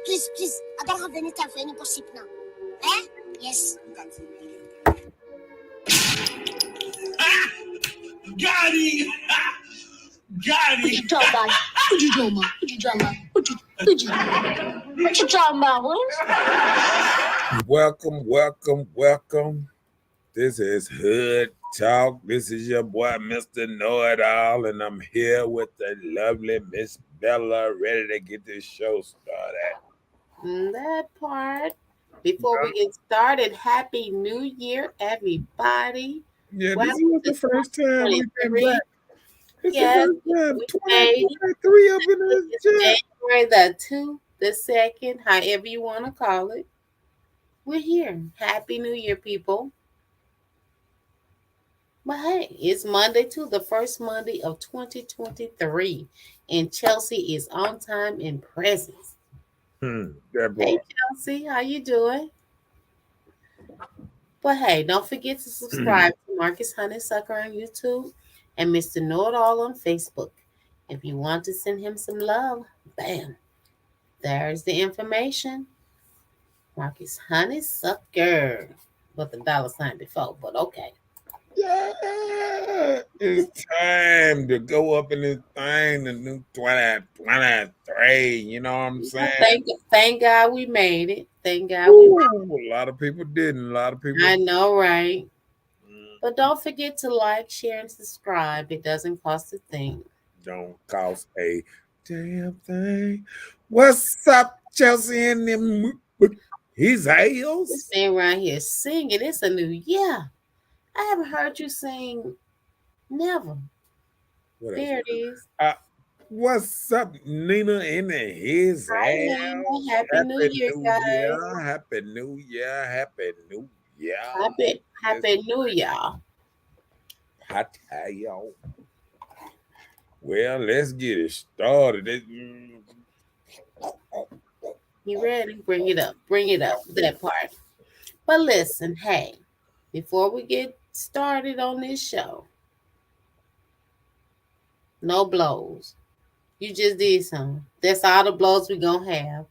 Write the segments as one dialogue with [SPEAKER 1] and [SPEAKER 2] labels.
[SPEAKER 1] Please, agar revenir ta veine possible now. Eh? Yes.
[SPEAKER 2] Got him! Got him!
[SPEAKER 1] What you talking about? What you talking about? What you talking about,
[SPEAKER 3] Welcome. This is Hood Talk. This is your boy, Mr. Know-It-All, and I'm here with the lovely Miss Bella, ready to get this show started.
[SPEAKER 4] That part. Before we get started, Happy New Year, everybody.
[SPEAKER 3] Yeah, this was the first time we've been back.
[SPEAKER 4] Yes,
[SPEAKER 3] we 2023 up in this chat.
[SPEAKER 4] January the 2nd, the 2nd, however you want to call it. We're here. Happy New Year, people. But hey, it's Monday too, the first Monday of 2023. And Chelsea is on time and present. Hey, Chelsea, how you doing? But hey, don't forget to subscribe to Marcus Honeysucker on YouTube and Mr. Know-It-All on Facebook. If you want to send him some love, bam, there's the information. Marcus Honeysucker with the $sign before, but okay.
[SPEAKER 3] Yeah, it's time to go up in this thing, the new 2023. You know what I'm saying?
[SPEAKER 4] Thank God we made it. Thank God
[SPEAKER 3] a lot of people didn't. A lot of people.
[SPEAKER 4] I know, right? But don't forget to like, share, and subscribe. It doesn't cost a thing.
[SPEAKER 3] Don't cost a damn thing. What's up, Chelsea and them? His heels.
[SPEAKER 4] Just staying around here singing. It's a new year. I haven't heard you sing. Never. There it is.
[SPEAKER 3] What's up, Nina in his
[SPEAKER 4] house? Happy New Year, guys.
[SPEAKER 3] Happy New Year. Happy New Year.
[SPEAKER 4] Happy New Year.
[SPEAKER 3] I tell y'all. Well, let's get it started.
[SPEAKER 4] You ready? Bring it up. That part. But listen, hey, before we get started on this show, no blows. You just did something. That's all the blows we're going to have.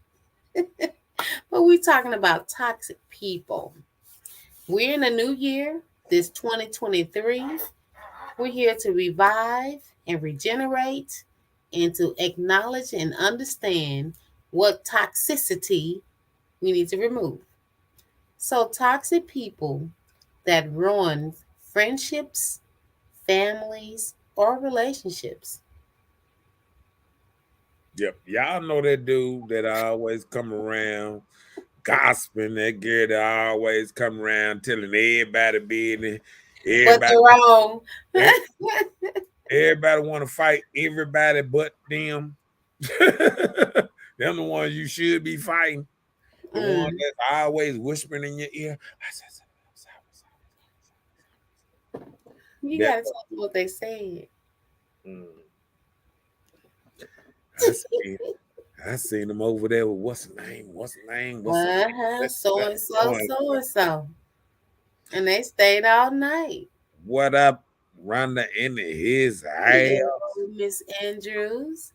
[SPEAKER 4] But we're talking about toxic people. We're in a new year, this 2023. We're here to revive and regenerate and to acknowledge and understand what toxicity we need to remove. So toxic people that ruin friendships, families, or relationships.
[SPEAKER 3] Yep. Y'all know that dude that always come around gossiping, that girl that always come around telling everybody business.
[SPEAKER 4] Everybody wrong.
[SPEAKER 3] Everybody want to fight everybody but them. Them the ones you should be fighting. The one that's always whispering in your ear.
[SPEAKER 4] You gotta tell them what they said.
[SPEAKER 3] I seen them over there with what's the name?
[SPEAKER 4] So and so. And they stayed all night.
[SPEAKER 3] What up, Rhonda in his house?
[SPEAKER 4] Miss Andrews.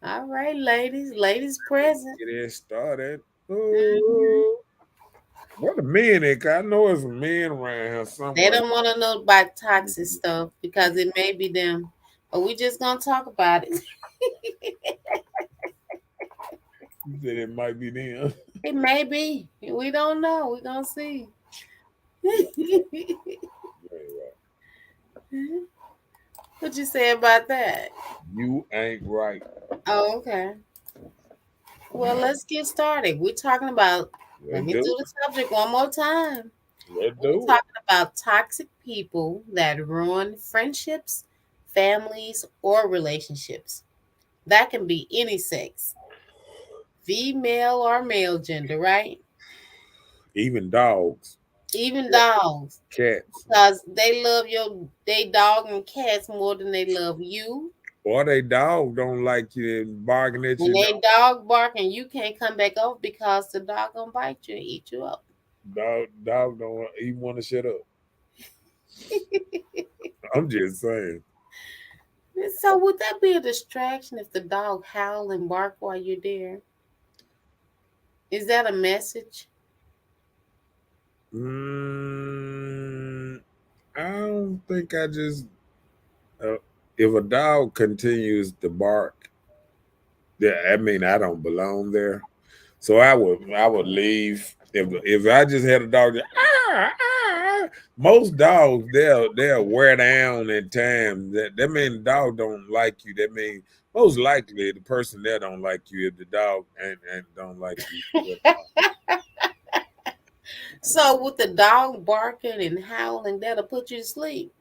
[SPEAKER 4] All right, ladies present.
[SPEAKER 3] Get it started. What a men at? I know it's a men around here somewhere.
[SPEAKER 4] They don't want to know about toxic stuff because it may be them. But we just gonna talk about it.
[SPEAKER 3] You said it might be them.
[SPEAKER 4] It may be. We don't know. We're gonna see. What you say about that?
[SPEAKER 3] You ain't right.
[SPEAKER 4] Oh, okay. Well, let's get started. We're talking about. Let me do the subject one more time. We're talking about toxic people that ruin friendships, families, or relationships. That can be any sex, female or male gender, right?
[SPEAKER 3] Even dogs.
[SPEAKER 4] Cats.
[SPEAKER 3] Cats.
[SPEAKER 4] Because they love they dog and cats more than they love you
[SPEAKER 3] Or they dog don't like you and barking at
[SPEAKER 4] When
[SPEAKER 3] you.
[SPEAKER 4] they dog barking, you can't come back over because the dog gonna bite you and eat you up.
[SPEAKER 3] Dog don't even want to shut up. I'm just saying.
[SPEAKER 4] So would that be a distraction if the dog howl and bark while you're there? Is that a message?
[SPEAKER 3] I don't think I just. If a dog continues to bark, I mean I don't belong there. So I would leave. If I just had a dog, most dogs they'll wear down in time. That means the dog don't like you. That means most likely the person there don't like you if the dog and don't like you.
[SPEAKER 4] So with the dog barking and howling, that'll put you to sleep.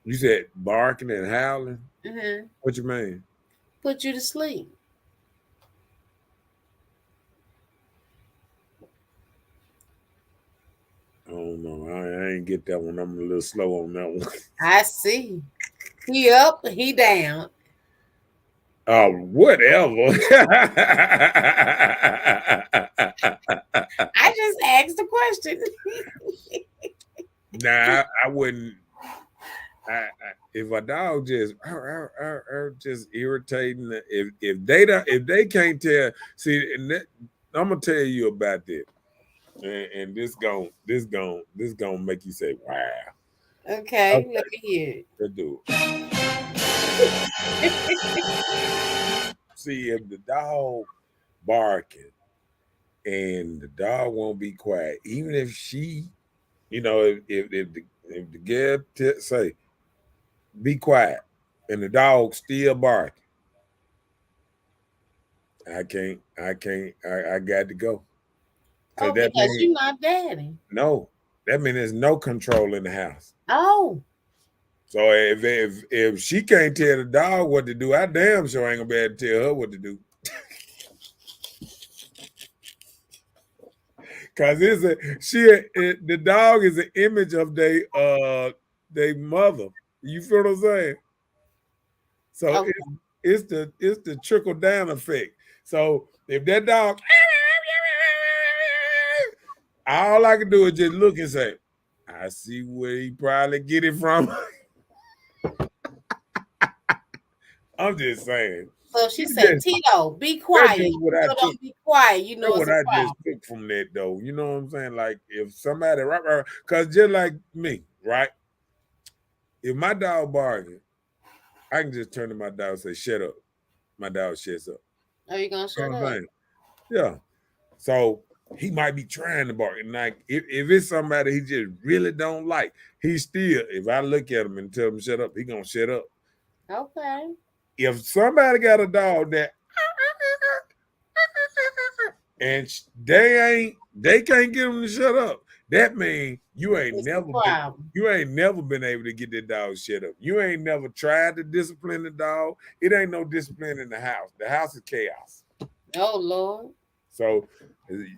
[SPEAKER 3] You said barking and howling.
[SPEAKER 4] Mm-hmm.
[SPEAKER 3] What you mean?
[SPEAKER 4] Put you to sleep.
[SPEAKER 3] I don't know. I ain't get that one. I'm a little slow on that one.
[SPEAKER 4] I see. He up, he down.
[SPEAKER 3] Whatever.
[SPEAKER 4] I just asked the question.
[SPEAKER 3] Nah, I wouldn't. If a dog just just irritating, if they can't tell, see, I'm gonna tell you about that, and this gonna make you say, wow.
[SPEAKER 4] Okay, let me hear it.
[SPEAKER 3] Let's do it. See, if the dog barking and the dog won't be quiet, even if she, if the girl say, be quiet, and the dog still barking, I got to go.
[SPEAKER 4] Oh,
[SPEAKER 3] that
[SPEAKER 4] because
[SPEAKER 3] mean,
[SPEAKER 4] you're not daddy.
[SPEAKER 3] No, that means there's no control in the house.
[SPEAKER 4] Oh.
[SPEAKER 3] So if she can't tell the dog what to do, I damn sure ain't gonna be able to tell her what to do. Cause the dog is an image of they mother. You feel what I'm saying? So
[SPEAKER 4] Okay.
[SPEAKER 3] it's the trickle down effect. So if that dog, all I can do is just look and say, I see where he probably get it from. I'm just saying.
[SPEAKER 4] So she said, Tito, be quiet. Don't be quiet. You know
[SPEAKER 3] what I just took from that, though. You know what I'm saying? Like if somebody, because just like me, right? If my dog barking, I can just turn to my dog and say, "Shut up." My dog shuts up.
[SPEAKER 4] Are you gonna shut up?
[SPEAKER 3] Yeah. So he might be trying to bark, and like if it's somebody he just really don't like, he still. If I look at him and tell him shut up, he gonna shut up.
[SPEAKER 4] Okay.
[SPEAKER 3] If somebody got a dog that and they can't get him to shut up, that means you ain't never been able to get that dog shut up. You ain't never tried to discipline the dog. It ain't no discipline in the house. The house is chaos.
[SPEAKER 4] Oh Lord.
[SPEAKER 3] So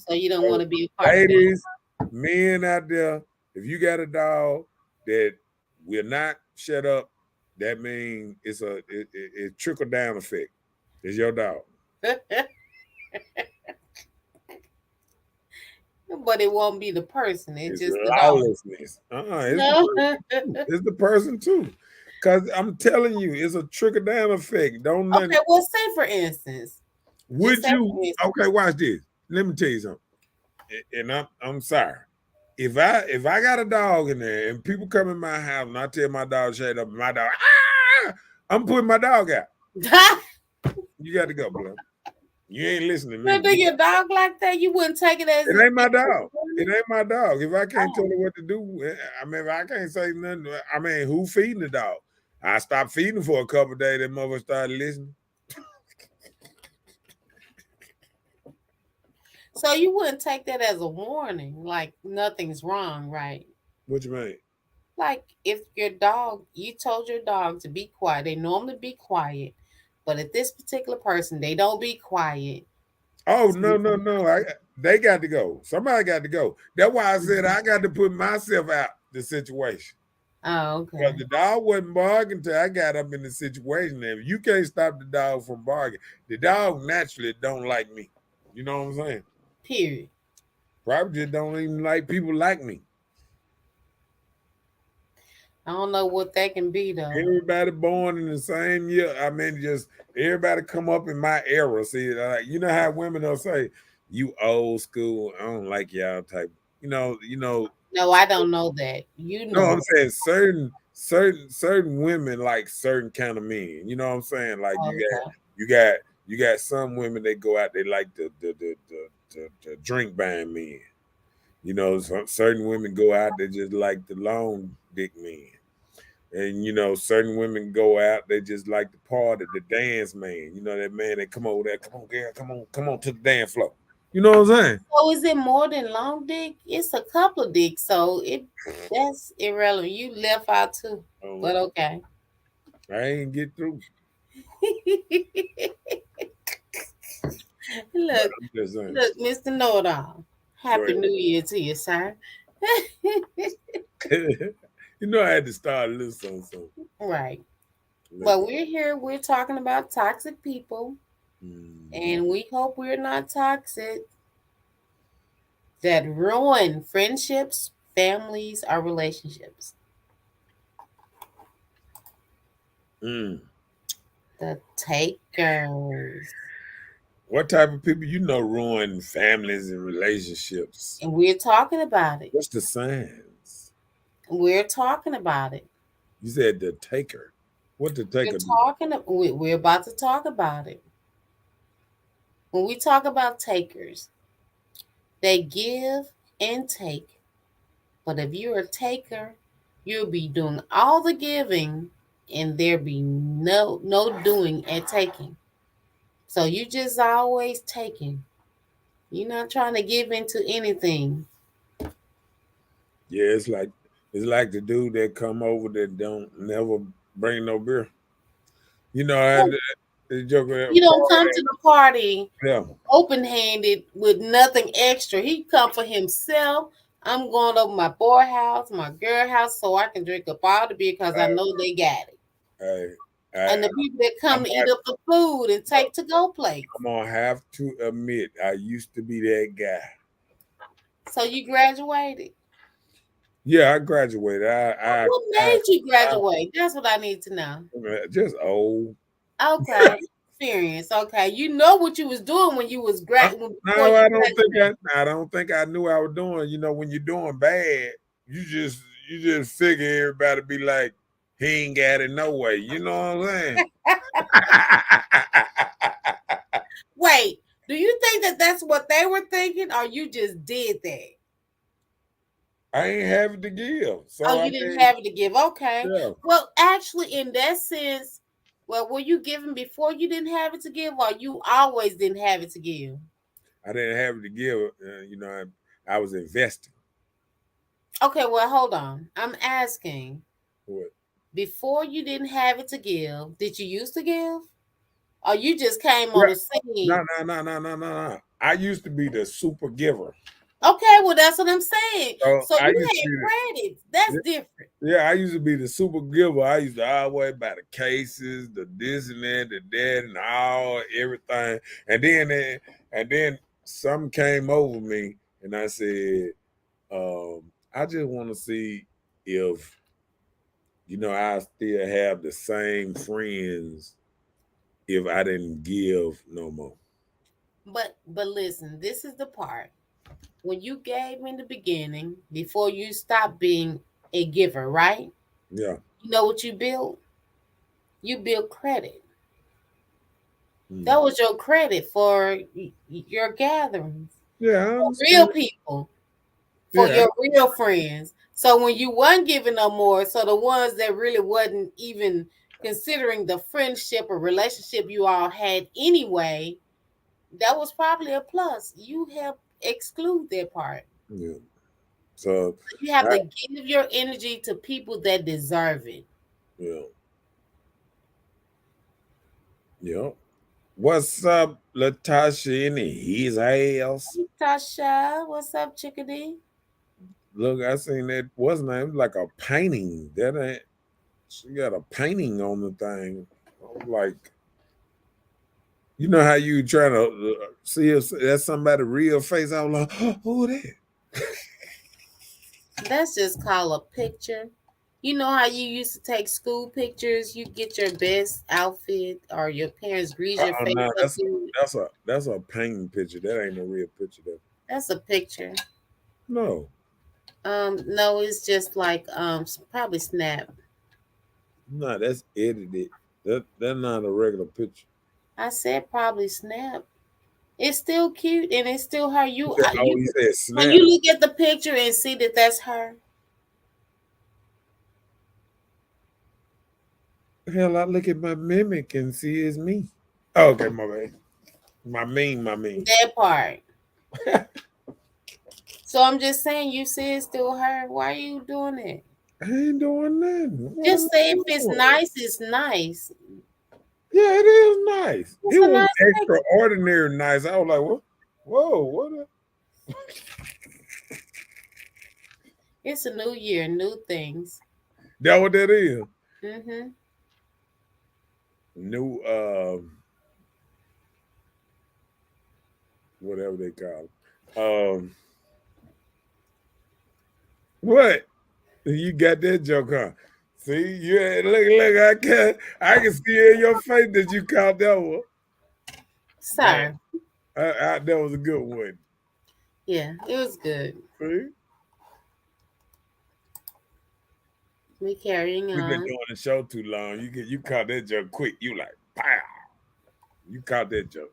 [SPEAKER 4] you don't want to be a part
[SPEAKER 3] ladies, men out there, if you got a dog that will not shut up, that means it's a trickle down effect. It's your dog.
[SPEAKER 4] But it won't be the person. It's just the
[SPEAKER 3] lawlessness. It's the person too. Because I'm telling you, it's a trickle down effect.
[SPEAKER 4] Okay, well, say for instance.
[SPEAKER 3] Would you? Okay, watch this. Let me tell you something. And I'm sorry. If I got a dog in there and people come in my house and I tell my dog shut up, my dog, I'm putting my dog out. You got to go, bro. You ain't listening to me.
[SPEAKER 4] Do your dog like that? You wouldn't take it as
[SPEAKER 3] it ain't my dog. It ain't my dog. If I can't tell her what to do, I mean, if I can't say nothing. I mean, who feeding the dog? I stopped feeding for a couple of days. That mother started listening.
[SPEAKER 4] So you wouldn't take that as a warning, like nothing's wrong, right?
[SPEAKER 3] What you mean?
[SPEAKER 4] Like if you told your dog to be quiet, they normally be quiet, but if this particular person, they don't be quiet.
[SPEAKER 3] Oh, no. They got to go. Somebody got to go. That's why I said I got to put myself out the situation.
[SPEAKER 4] Oh,
[SPEAKER 3] But
[SPEAKER 4] okay.
[SPEAKER 3] the dog wasn't barking until I got up in the situation. If you can't stop the dog from barking, the dog naturally don't like me. You know what I'm saying?
[SPEAKER 4] Period.
[SPEAKER 3] Probably just don't even like people like me.
[SPEAKER 4] I don't know what that can be though.
[SPEAKER 3] Everybody born in the same year. I mean, just everybody come up in my era. See, like you know how women will say, "You old school. I don't like y'all type." You know.
[SPEAKER 4] No, I don't know that. You
[SPEAKER 3] No, I'm
[SPEAKER 4] know.
[SPEAKER 3] saying certain women like certain kind of men. You know what I'm saying? Like
[SPEAKER 4] Okay.
[SPEAKER 3] you got some women that go out. They like the drink buying men. You know, certain women go out. They just like the long dick men. And you know, certain women go out, they just like the party, the dance man. You know, that man that come over there, come on, girl, come on to the dance floor. You know what I'm saying?
[SPEAKER 4] So is it more than long dick? It's a couple of dicks, so that's irrelevant. You left out too, but okay.
[SPEAKER 3] I ain't get through.
[SPEAKER 4] Look,
[SPEAKER 3] I'm just saying.
[SPEAKER 4] look, Mr. Know-it-all.
[SPEAKER 3] Go
[SPEAKER 4] Happy New Year to you, sir.
[SPEAKER 3] ahead. You know, I had to start a little something.
[SPEAKER 4] Right. But we're here, we're talking about toxic people, and we hope we're not toxic that ruin friendships, families, or relationships.
[SPEAKER 3] Mm.
[SPEAKER 4] The takers.
[SPEAKER 3] What type of people you know ruin families and relationships?
[SPEAKER 4] And we're talking about it.
[SPEAKER 3] What's the signs?
[SPEAKER 4] We're talking about it.
[SPEAKER 3] You said the taker. What the taker do?
[SPEAKER 4] We're about to talk about it. When we talk about takers, they give and take. But if you're a taker, you'll be doing all the giving and there be no doing and taking. So you just always taking. You're not trying to give into anything.
[SPEAKER 3] Yeah, it's like the dude that come over that don't never bring no beer. You know, I had the joke at
[SPEAKER 4] You don't come to
[SPEAKER 3] party.
[SPEAKER 4] the party
[SPEAKER 3] Yeah,
[SPEAKER 4] open-handed with nothing extra. He come for himself. I'm going over my boy house, my girl house, so I can drink up all the beer because I know they got it.
[SPEAKER 3] I,
[SPEAKER 4] And
[SPEAKER 3] I,
[SPEAKER 4] the people that
[SPEAKER 3] I'm,
[SPEAKER 4] come to eat up the food and take to-go plates.
[SPEAKER 3] I'm gonna have to admit, I used to be that guy.
[SPEAKER 4] So you graduated.
[SPEAKER 3] Yeah, I graduated.
[SPEAKER 4] What made you graduate? That's what I need to know.
[SPEAKER 3] Just old.
[SPEAKER 4] Okay. Experience. Okay. You know what you was doing when you was before
[SPEAKER 3] No,
[SPEAKER 4] you
[SPEAKER 3] I
[SPEAKER 4] graduated.
[SPEAKER 3] don't think I knew I was doing. You know, when you're doing bad, you just figure everybody be like, he ain't got it no way. You know what I'm saying?
[SPEAKER 4] Wait, do you think that that's what they were thinking, or you just did that?
[SPEAKER 3] I ain't having to give. So
[SPEAKER 4] Oh,
[SPEAKER 3] I
[SPEAKER 4] you didn't
[SPEAKER 3] mean,
[SPEAKER 4] have it to give. Okay.
[SPEAKER 3] yeah.
[SPEAKER 4] Well, actually, in that sense, well, were you giving before you didn't have it to give, or you always didn't have it to give?
[SPEAKER 3] I didn't have it to give. You know, I was investing.
[SPEAKER 4] Okay, well, hold on. I'm asking,
[SPEAKER 3] What?
[SPEAKER 4] before you didn't have it to give, did you used to give? Or you just came on
[SPEAKER 3] Yeah.
[SPEAKER 4] the scene?
[SPEAKER 3] No. I used to be the super giver.
[SPEAKER 4] Okay, well, that's what I'm saying.
[SPEAKER 3] So
[SPEAKER 4] So
[SPEAKER 3] I
[SPEAKER 4] you
[SPEAKER 3] used to
[SPEAKER 4] had
[SPEAKER 3] be
[SPEAKER 4] credits. That's
[SPEAKER 3] the,
[SPEAKER 4] different.
[SPEAKER 3] yeah, I used to be the super giver. I used to always buy the cases, the this and that, the that, and all everything. And then some came over me, and I said, I just want to see if I still have the same friends if I didn't give no more.
[SPEAKER 4] But listen, this is the part. When you gave in the beginning, before you stopped being a giver, right?
[SPEAKER 3] Yeah.
[SPEAKER 4] You know what you built? You built credit.
[SPEAKER 3] Mm.
[SPEAKER 4] That was your credit for your gatherings.
[SPEAKER 3] Yeah, I
[SPEAKER 4] For
[SPEAKER 3] understand.
[SPEAKER 4] real people, for
[SPEAKER 3] Yeah,
[SPEAKER 4] your real friends. So when you wasn't giving no more, so the ones that really wasn't even considering the friendship or relationship you all had anyway, that was probably a plus. You helped exclude that part.
[SPEAKER 3] yeah. So,
[SPEAKER 4] You have
[SPEAKER 3] I,
[SPEAKER 4] to give your energy to people that deserve it.
[SPEAKER 3] yeah, yeah. What's up, Latasha in his house?
[SPEAKER 4] Hey, Tasha, what's up, chickadee?
[SPEAKER 3] look, I seen that. What's name? It was like a painting. That ain't. She got a painting on the thing. I was like, you know how you trying to see if that's somebody real face? I was like, who that?
[SPEAKER 4] That's just called a picture. You know how you used to take school pictures? You get your best outfit, or your parents grease your
[SPEAKER 3] Oh
[SPEAKER 4] face
[SPEAKER 3] no,
[SPEAKER 4] up.
[SPEAKER 3] that's a painting picture. That ain't a real picture.
[SPEAKER 4] That's a picture.
[SPEAKER 3] No,
[SPEAKER 4] No, it's just like probably Snap.
[SPEAKER 3] no, that's edited. That's not a regular picture.
[SPEAKER 4] I said probably Snap. It's still cute and it's still her.
[SPEAKER 3] You said, oh, you said
[SPEAKER 4] When
[SPEAKER 3] snap.
[SPEAKER 4] you look at the picture and see that that's her.
[SPEAKER 3] Hell, I look at my mimic and see it's me. Oh, okay, my bad. My mean.
[SPEAKER 4] That part. So I'm just saying, you see it's still her. Why are you doing it?
[SPEAKER 3] I ain't doing nothing. What am
[SPEAKER 4] Just
[SPEAKER 3] I
[SPEAKER 4] say if it's
[SPEAKER 3] doing?
[SPEAKER 4] nice, it's nice.
[SPEAKER 3] Yeah, it is nice.
[SPEAKER 4] It's
[SPEAKER 3] It
[SPEAKER 4] a
[SPEAKER 3] was
[SPEAKER 4] nice picture.
[SPEAKER 3] extraordinary nice. I was like, what? Whoa, what?
[SPEAKER 4] It's a new year, new things.
[SPEAKER 3] That what that is?
[SPEAKER 4] Mm-hmm.
[SPEAKER 3] New, whatever they call it. What? You got that joke, huh? See, yeah, look, I can see in your face that you caught that one.
[SPEAKER 4] Sir.
[SPEAKER 3] That was a good one.
[SPEAKER 4] Yeah, it was good.
[SPEAKER 3] See?
[SPEAKER 4] We carrying
[SPEAKER 3] We've been
[SPEAKER 4] on.
[SPEAKER 3] doing the show too long. You caught that joke quick. You like, pow. You caught that joke.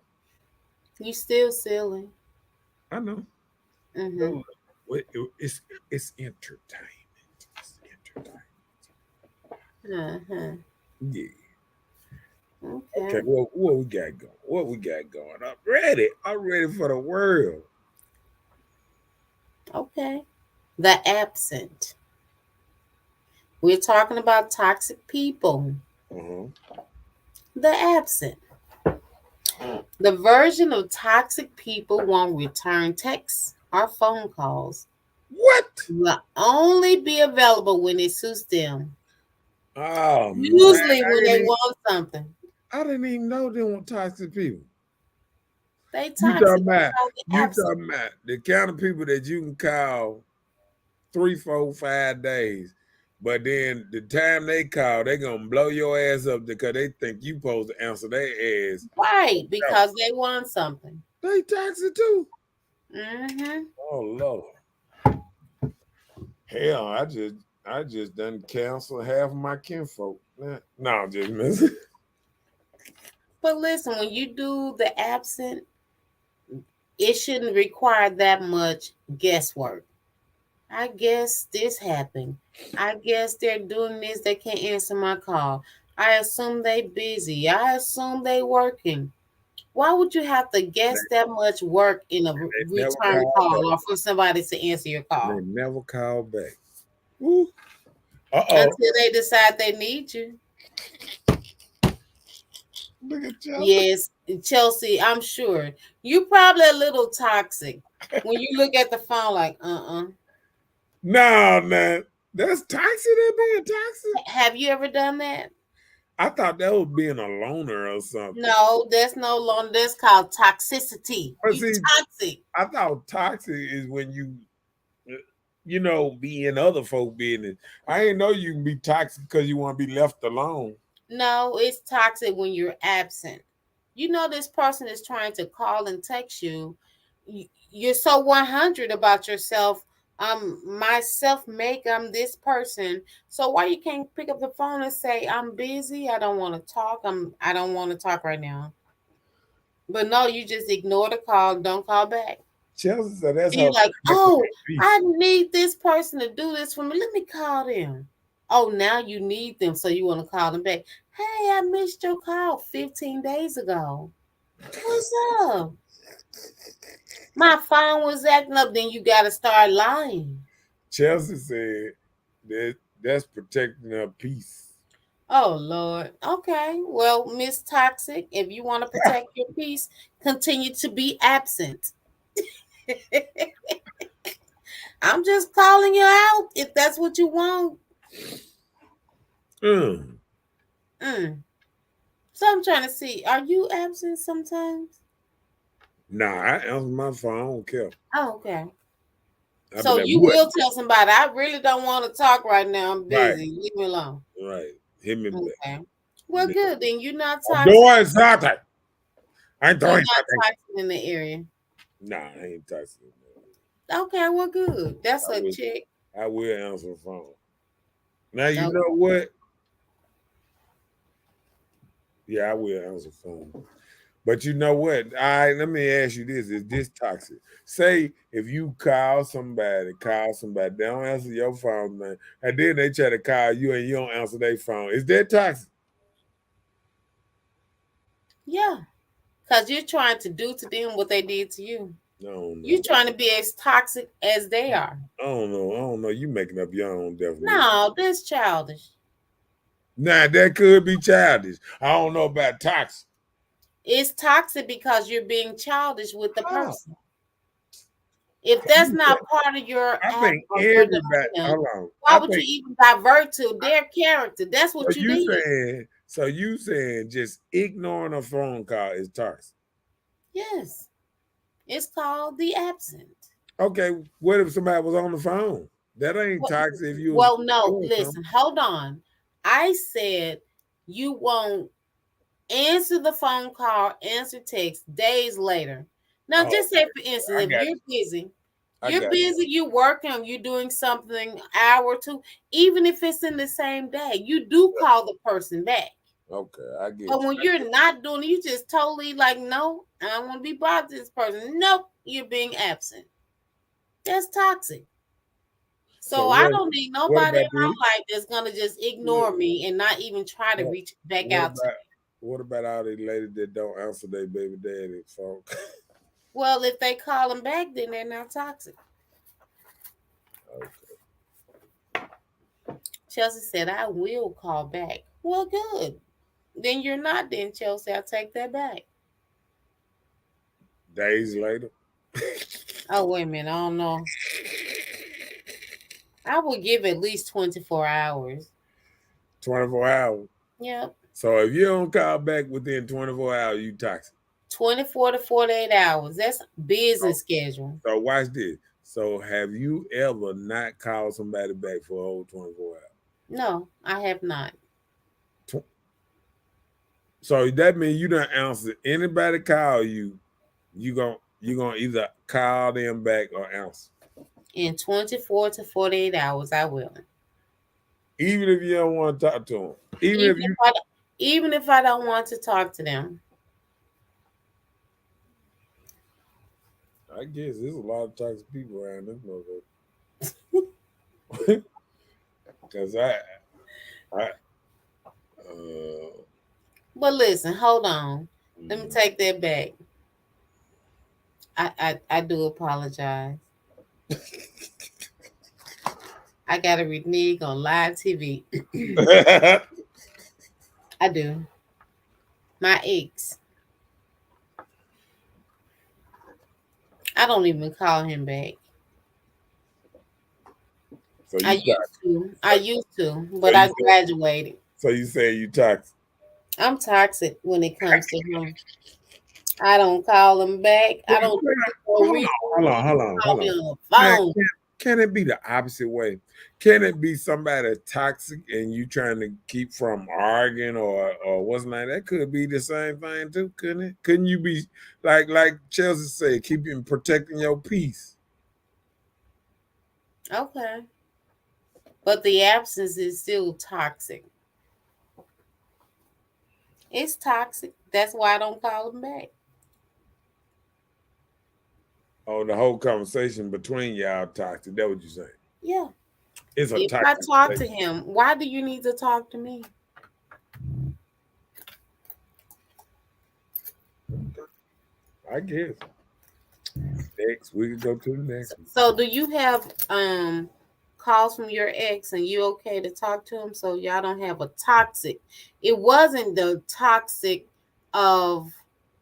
[SPEAKER 4] You still silly.
[SPEAKER 3] I know.
[SPEAKER 4] Mm-hmm.
[SPEAKER 3] It's entertainment. It's entertainment.
[SPEAKER 4] Uh-huh.
[SPEAKER 3] Yeah.
[SPEAKER 4] Okay.
[SPEAKER 3] Okay. What we got going? What we got going? I'm ready. I'm ready for the world.
[SPEAKER 4] Okay. The absent. We're talking about toxic people.
[SPEAKER 3] Uh-huh.
[SPEAKER 4] The absent. The version of toxic people won't return texts or phone calls.
[SPEAKER 3] What?
[SPEAKER 4] Will only be available when it suits them.
[SPEAKER 3] Oh
[SPEAKER 4] Usually
[SPEAKER 3] man,
[SPEAKER 4] when they want something.
[SPEAKER 3] I didn't even know they were toxic people.
[SPEAKER 4] They
[SPEAKER 3] You
[SPEAKER 4] toxic.
[SPEAKER 3] talking about the kind of people that you can call 3, 4, 5 days, but then the time they call, they gonna blow your ass up because they think you supposed to answer their ass.
[SPEAKER 4] Right, because they want something.
[SPEAKER 3] They toxic too.
[SPEAKER 4] Mm-hmm.
[SPEAKER 3] Oh Lord. Hell, I just done cancel half of my kinfolk. No, I'm just messing.
[SPEAKER 4] But listen, when you do the absent, it shouldn't require that much guesswork. I guess this happened. I guess they're doing this. They can't answer my call. I assume they busy. I assume they working. Why would you have to guess that much work in a
[SPEAKER 3] They never
[SPEAKER 4] return
[SPEAKER 3] call back.
[SPEAKER 4] call or for somebody to answer your
[SPEAKER 3] They
[SPEAKER 4] call
[SPEAKER 3] never call back. Woo. Uh-oh.
[SPEAKER 4] until they decide they need you?
[SPEAKER 3] Look at you.
[SPEAKER 4] Yes, Chelsea, I'm sure you probably a little toxic when you look at the phone like,
[SPEAKER 3] No, man. That's toxic. That being toxic.
[SPEAKER 4] Have you ever done that?
[SPEAKER 3] I thought that was being a loner or something.
[SPEAKER 4] No, that's no longer. That's called toxicity.
[SPEAKER 3] But
[SPEAKER 4] You
[SPEAKER 3] see,
[SPEAKER 4] toxic.
[SPEAKER 3] I thought toxic is when you know, be in other folk business. I ain't know you can be toxic because you want to be left alone.
[SPEAKER 4] No, it's toxic when you're absent. You know this person is trying to call and text you. You're so 100 about yourself. My self-make, I'm this person. So why you can't pick up the phone and say, I'm busy, I don't want to talk, I don't want to talk right now. But no, you just ignore the call, don't call back.
[SPEAKER 3] Chelsea said that's
[SPEAKER 4] And you're
[SPEAKER 3] how
[SPEAKER 4] like, oh, I need this person to do this for me. Let me call them. Oh, now you need them, so you want to call them back. Hey, I missed your call 15 days ago. What's up? My phone was acting up. Then you got to start lying.
[SPEAKER 3] Chelsea said that's protecting her peace.
[SPEAKER 4] Oh, Lord. Okay. Well, Miss Toxic, if you want to protect your peace, continue to be absent. I'm just calling you out if that's what you want.
[SPEAKER 3] Mm.
[SPEAKER 4] So I'm trying to see. Are you absent sometimes?
[SPEAKER 3] Nah, I answer my phone. I don't care.
[SPEAKER 4] Oh, okay.
[SPEAKER 3] I be
[SPEAKER 4] So
[SPEAKER 3] like,
[SPEAKER 4] you
[SPEAKER 3] what?
[SPEAKER 4] will tell somebody, I really don't want to talk right now. I'm
[SPEAKER 3] Right.
[SPEAKER 4] busy. Leave me alone.
[SPEAKER 3] Right. Hit me back.
[SPEAKER 4] Okay. Well,
[SPEAKER 3] Yeah.
[SPEAKER 4] good. Then you're not
[SPEAKER 3] I'm
[SPEAKER 4] toxic.
[SPEAKER 3] doing something. I ain't
[SPEAKER 4] You're
[SPEAKER 3] doing
[SPEAKER 4] not
[SPEAKER 3] nothing.
[SPEAKER 4] toxic in the area.
[SPEAKER 3] Nah, I ain't toxic.
[SPEAKER 4] Okay, well, good. That's
[SPEAKER 3] I
[SPEAKER 4] a
[SPEAKER 3] will-
[SPEAKER 4] check.
[SPEAKER 3] I will answer the phone. Now you
[SPEAKER 4] Okay.
[SPEAKER 3] know what? Yeah, I will answer the phone. But you know what? All right, let me ask you this. Is this toxic? Say if you call somebody, they don't answer your phone, man, and then they try to call you and you don't answer their phone. Is that toxic?
[SPEAKER 4] Yeah. Because you're trying to do to them what they did to you.
[SPEAKER 3] No,
[SPEAKER 4] You're trying to be as toxic as they are.
[SPEAKER 3] I don't know. You making up your own definition.
[SPEAKER 4] No, that's childish.
[SPEAKER 3] Nah, that could be childish. I don't know about toxic.
[SPEAKER 4] It's toxic because you're being childish with the
[SPEAKER 3] How?
[SPEAKER 4] person. If that's not part of your
[SPEAKER 3] I
[SPEAKER 4] act
[SPEAKER 3] think
[SPEAKER 4] or your
[SPEAKER 3] everybody.
[SPEAKER 4] demeanor,
[SPEAKER 3] Hold on.
[SPEAKER 4] why would you even divert to their character? That's what
[SPEAKER 3] So
[SPEAKER 4] you did.
[SPEAKER 3] you saying just ignoring a phone call is toxic?
[SPEAKER 4] Yes. It's called the absent.
[SPEAKER 3] Okay, what if somebody was on the phone? That ain't
[SPEAKER 4] Well,
[SPEAKER 3] toxic. If you
[SPEAKER 4] well, no,
[SPEAKER 3] doing
[SPEAKER 4] listen,
[SPEAKER 3] something.
[SPEAKER 4] hold on. I said you won't answer the phone call, answer text days later. Now,
[SPEAKER 3] Oh,
[SPEAKER 4] just say for instance,
[SPEAKER 3] I
[SPEAKER 4] if
[SPEAKER 3] got
[SPEAKER 4] you're busy,
[SPEAKER 3] I got
[SPEAKER 4] you're working, you're doing something hour or two, even if it's in the same day, you do call the person back.
[SPEAKER 3] Okay, I get
[SPEAKER 4] But
[SPEAKER 3] you.
[SPEAKER 4] when you're not doing it, you just totally like, no, I don't want to be bothered with this person. Nope, you're being absent. That's toxic. So I don't need
[SPEAKER 3] what
[SPEAKER 4] nobody in
[SPEAKER 3] about
[SPEAKER 4] my
[SPEAKER 3] this?
[SPEAKER 4] life that's gonna just ignore me and not even try to
[SPEAKER 3] What,
[SPEAKER 4] reach back
[SPEAKER 3] what
[SPEAKER 4] out to
[SPEAKER 3] about
[SPEAKER 4] me.
[SPEAKER 3] what about all these ladies that don't answer their baby daddy phone?
[SPEAKER 4] Well, if they call them back, then they're not toxic.
[SPEAKER 3] Okay.
[SPEAKER 4] Chelsea said, I will call back. Well, good. Then you're not, then, Chelsea. I'll take that back.
[SPEAKER 3] Days later.
[SPEAKER 4] Oh, wait a minute. I don't know. I will give at least 24 hours.
[SPEAKER 3] 24 hours.
[SPEAKER 4] Yep.
[SPEAKER 3] So if you don't call back within 24 hours, you toxic.
[SPEAKER 4] 24 to 48 hours. That's business schedule.
[SPEAKER 3] So watch this. So have you ever not called somebody back for a whole 24 hours?
[SPEAKER 4] No, I have not.
[SPEAKER 3] So that means you don't answer anybody call you, you gonna either call them back or answer.
[SPEAKER 4] In 24 to 48 hours, I will.
[SPEAKER 3] Even if you don't want to talk to them.
[SPEAKER 4] Even if I don't want to talk to them.
[SPEAKER 3] I guess there's a lot of toxic people around this motherfucker. Because
[SPEAKER 4] But listen, hold on. Let me take that back. I do apologize. I got to renege on live TV. I do. My ex. I don't even call him back.
[SPEAKER 3] So
[SPEAKER 4] I used to, but I graduated.
[SPEAKER 3] So you say you toxic?
[SPEAKER 4] I'm toxic when it comes to him. I don't call him back. I don't
[SPEAKER 3] Hold on.
[SPEAKER 4] phone.
[SPEAKER 3] Can it be the opposite way? Can it be somebody toxic and you trying to keep from arguing or what's like that? Could be the same thing too, couldn't it? Couldn't you be like Chelsea said, keeping protecting your peace?
[SPEAKER 4] Okay. But the absence is still toxic. It's toxic. That's why I don't call him back.
[SPEAKER 3] Oh, the whole conversation between y'all toxic. That what you saying?
[SPEAKER 4] Yeah.
[SPEAKER 3] It's a
[SPEAKER 4] if I talk to him, why do you need to talk to me?
[SPEAKER 3] I guess. Next, we can go to the next one.
[SPEAKER 4] So do you have calls from your ex and you okay to talk to him so y'all don't have a toxic? It wasn't the toxic of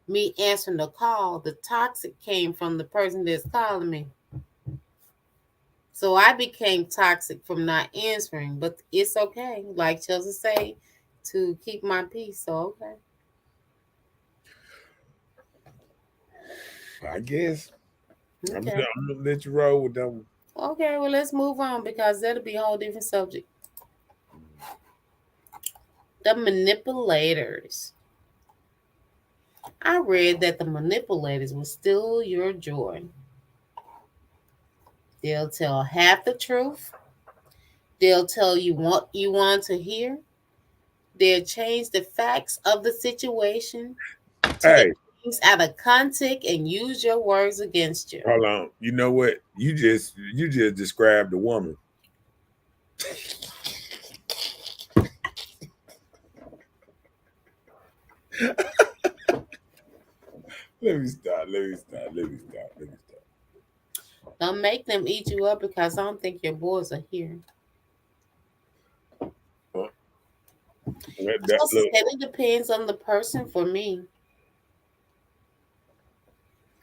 [SPEAKER 4] me answering the call. The toxic came from the person that's calling me. So I became toxic from not answering, but it's okay. Like Chelsea say, to keep my peace. So okay.
[SPEAKER 3] I guess I'm,
[SPEAKER 4] Okay.
[SPEAKER 3] I'm gonna let you roll with them.
[SPEAKER 4] Okay, well let's move on because that'll be a whole different subject. The manipulators. I read that the manipulators will steal your joy. They'll tell half the truth. They'll tell you what you want to hear. They'll change the facts of the situation, take
[SPEAKER 3] Hey,
[SPEAKER 4] things out of context, and use your words against you.
[SPEAKER 3] hold on. You know what? You just described the woman. Let me stop.
[SPEAKER 4] Don't make them eat you up because I don't think your boys are here.
[SPEAKER 3] Look,
[SPEAKER 4] It depends on the person for me.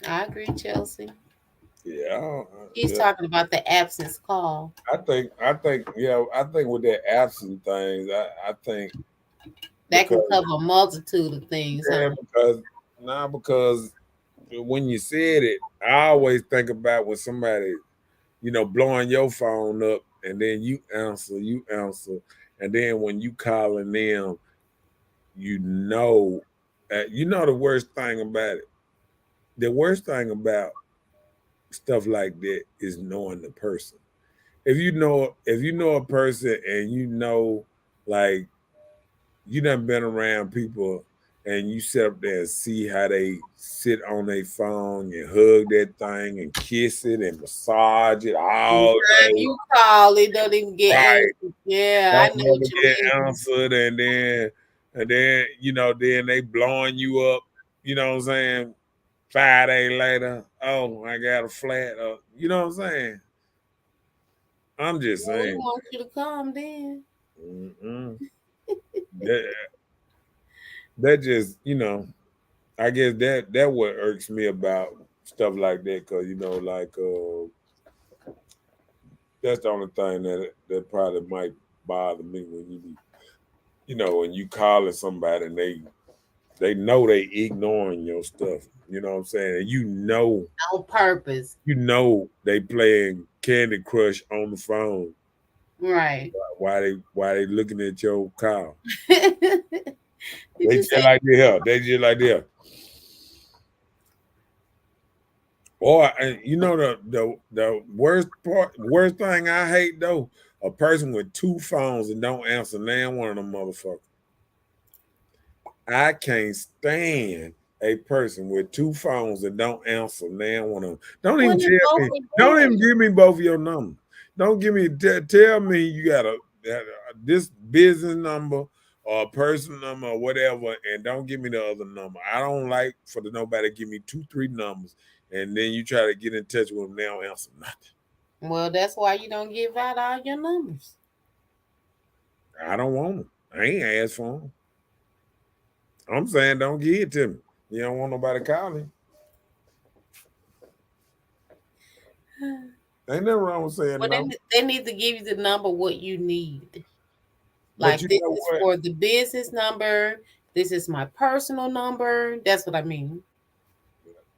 [SPEAKER 4] I agree, Chelsea.
[SPEAKER 3] yeah,
[SPEAKER 4] He's
[SPEAKER 3] yeah.
[SPEAKER 4] talking about the absence call.
[SPEAKER 3] I think, yeah, I think with that absent things, I think
[SPEAKER 4] That can
[SPEAKER 3] because
[SPEAKER 4] cover a multitude of things,
[SPEAKER 3] yeah,
[SPEAKER 4] huh?
[SPEAKER 3] because when you said it, I always think about when somebody, blowing your phone up and then you answer, and then when you calling them, you know, the worst thing about it. The worst thing about stuff like that is knowing the person. If you know a person and like you done been around people and you sit up there and see how they sit on their phone and hug that thing and kiss it and massage it all day.
[SPEAKER 4] You call, it don't even get
[SPEAKER 3] Right.
[SPEAKER 4] answered. Yeah, I
[SPEAKER 3] Don't
[SPEAKER 4] know
[SPEAKER 3] never
[SPEAKER 4] what you
[SPEAKER 3] get
[SPEAKER 4] mean.
[SPEAKER 3] answered, and then then they blowing you up, you know what I'm saying? 5 days later, oh, I got a flat. You know what I'm saying? I'm just
[SPEAKER 4] Well, we
[SPEAKER 3] saying.
[SPEAKER 4] want you to come then.
[SPEAKER 3] Mm-mm. That, that just, I guess that what irks me about stuff like that, because like that's the only thing that probably might bother me when you be, when you calling somebody and they know they ignoring your stuff. You know what I'm saying? And
[SPEAKER 4] On purpose.
[SPEAKER 3] they playing Candy Crush on the phone
[SPEAKER 4] Right.
[SPEAKER 3] while they looking at your car.
[SPEAKER 4] Did
[SPEAKER 3] They
[SPEAKER 4] you
[SPEAKER 3] just
[SPEAKER 4] say
[SPEAKER 3] like they help. They just like that. Or the worst thing I hate though, a person with two phones and don't answer nan one of them motherfuckers. I can't stand a person with two phones that don't answer nan one of them. Don't even
[SPEAKER 4] when it
[SPEAKER 3] tell
[SPEAKER 4] both
[SPEAKER 3] me.
[SPEAKER 4] are
[SPEAKER 3] Don't
[SPEAKER 4] dead?
[SPEAKER 3] even give me both of your numbers. Don't give me. Tell me you got this business number or a person number or whatever, and don't give me the other number. I don't like for nobody to give me 2, 3 numbers, and then you try to get in touch with them. They don't answer nothing.
[SPEAKER 4] Well, that's why you don't give out all your numbers.
[SPEAKER 3] I don't want them. I ain't asked for them. I'm saying don't give it to me. You don't want nobody calling. Ain't nothing wrong with saying
[SPEAKER 4] But
[SPEAKER 3] no.
[SPEAKER 4] they need to give you the number what you need.
[SPEAKER 3] But
[SPEAKER 4] Like
[SPEAKER 3] you
[SPEAKER 4] this
[SPEAKER 3] know
[SPEAKER 4] is
[SPEAKER 3] what?
[SPEAKER 4] for the business number. This is my personal number. That's what I mean.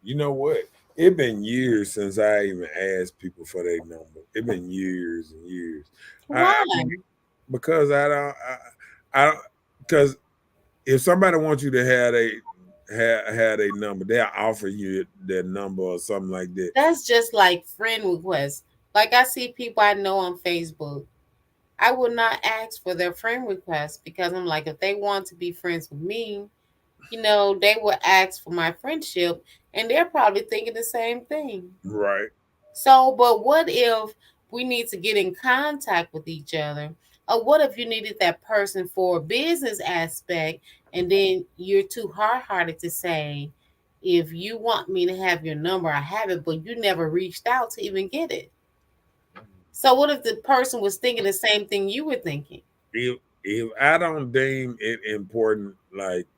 [SPEAKER 3] You know what? It been years since I even asked people for their number. It been years and years.
[SPEAKER 4] Why?
[SPEAKER 3] Because I don't, because if somebody wants you to have a number, they'll offer you their number or something like that.
[SPEAKER 4] That's just like friend requests. Like I see people I know on Facebook. I would not ask for their friend request because I'm like, if they want to be friends with me, they will ask for my friendship and they're probably thinking the same thing.
[SPEAKER 3] Right.
[SPEAKER 4] So, but what if we need to get in contact with each other? Or what if you needed that person for a business aspect and then you're too hard-hearted to say, if you want me to have your number, I have it, but you never reached out to even get it. So what if the person was thinking the same thing you were thinking?
[SPEAKER 3] If I don't deem it important, like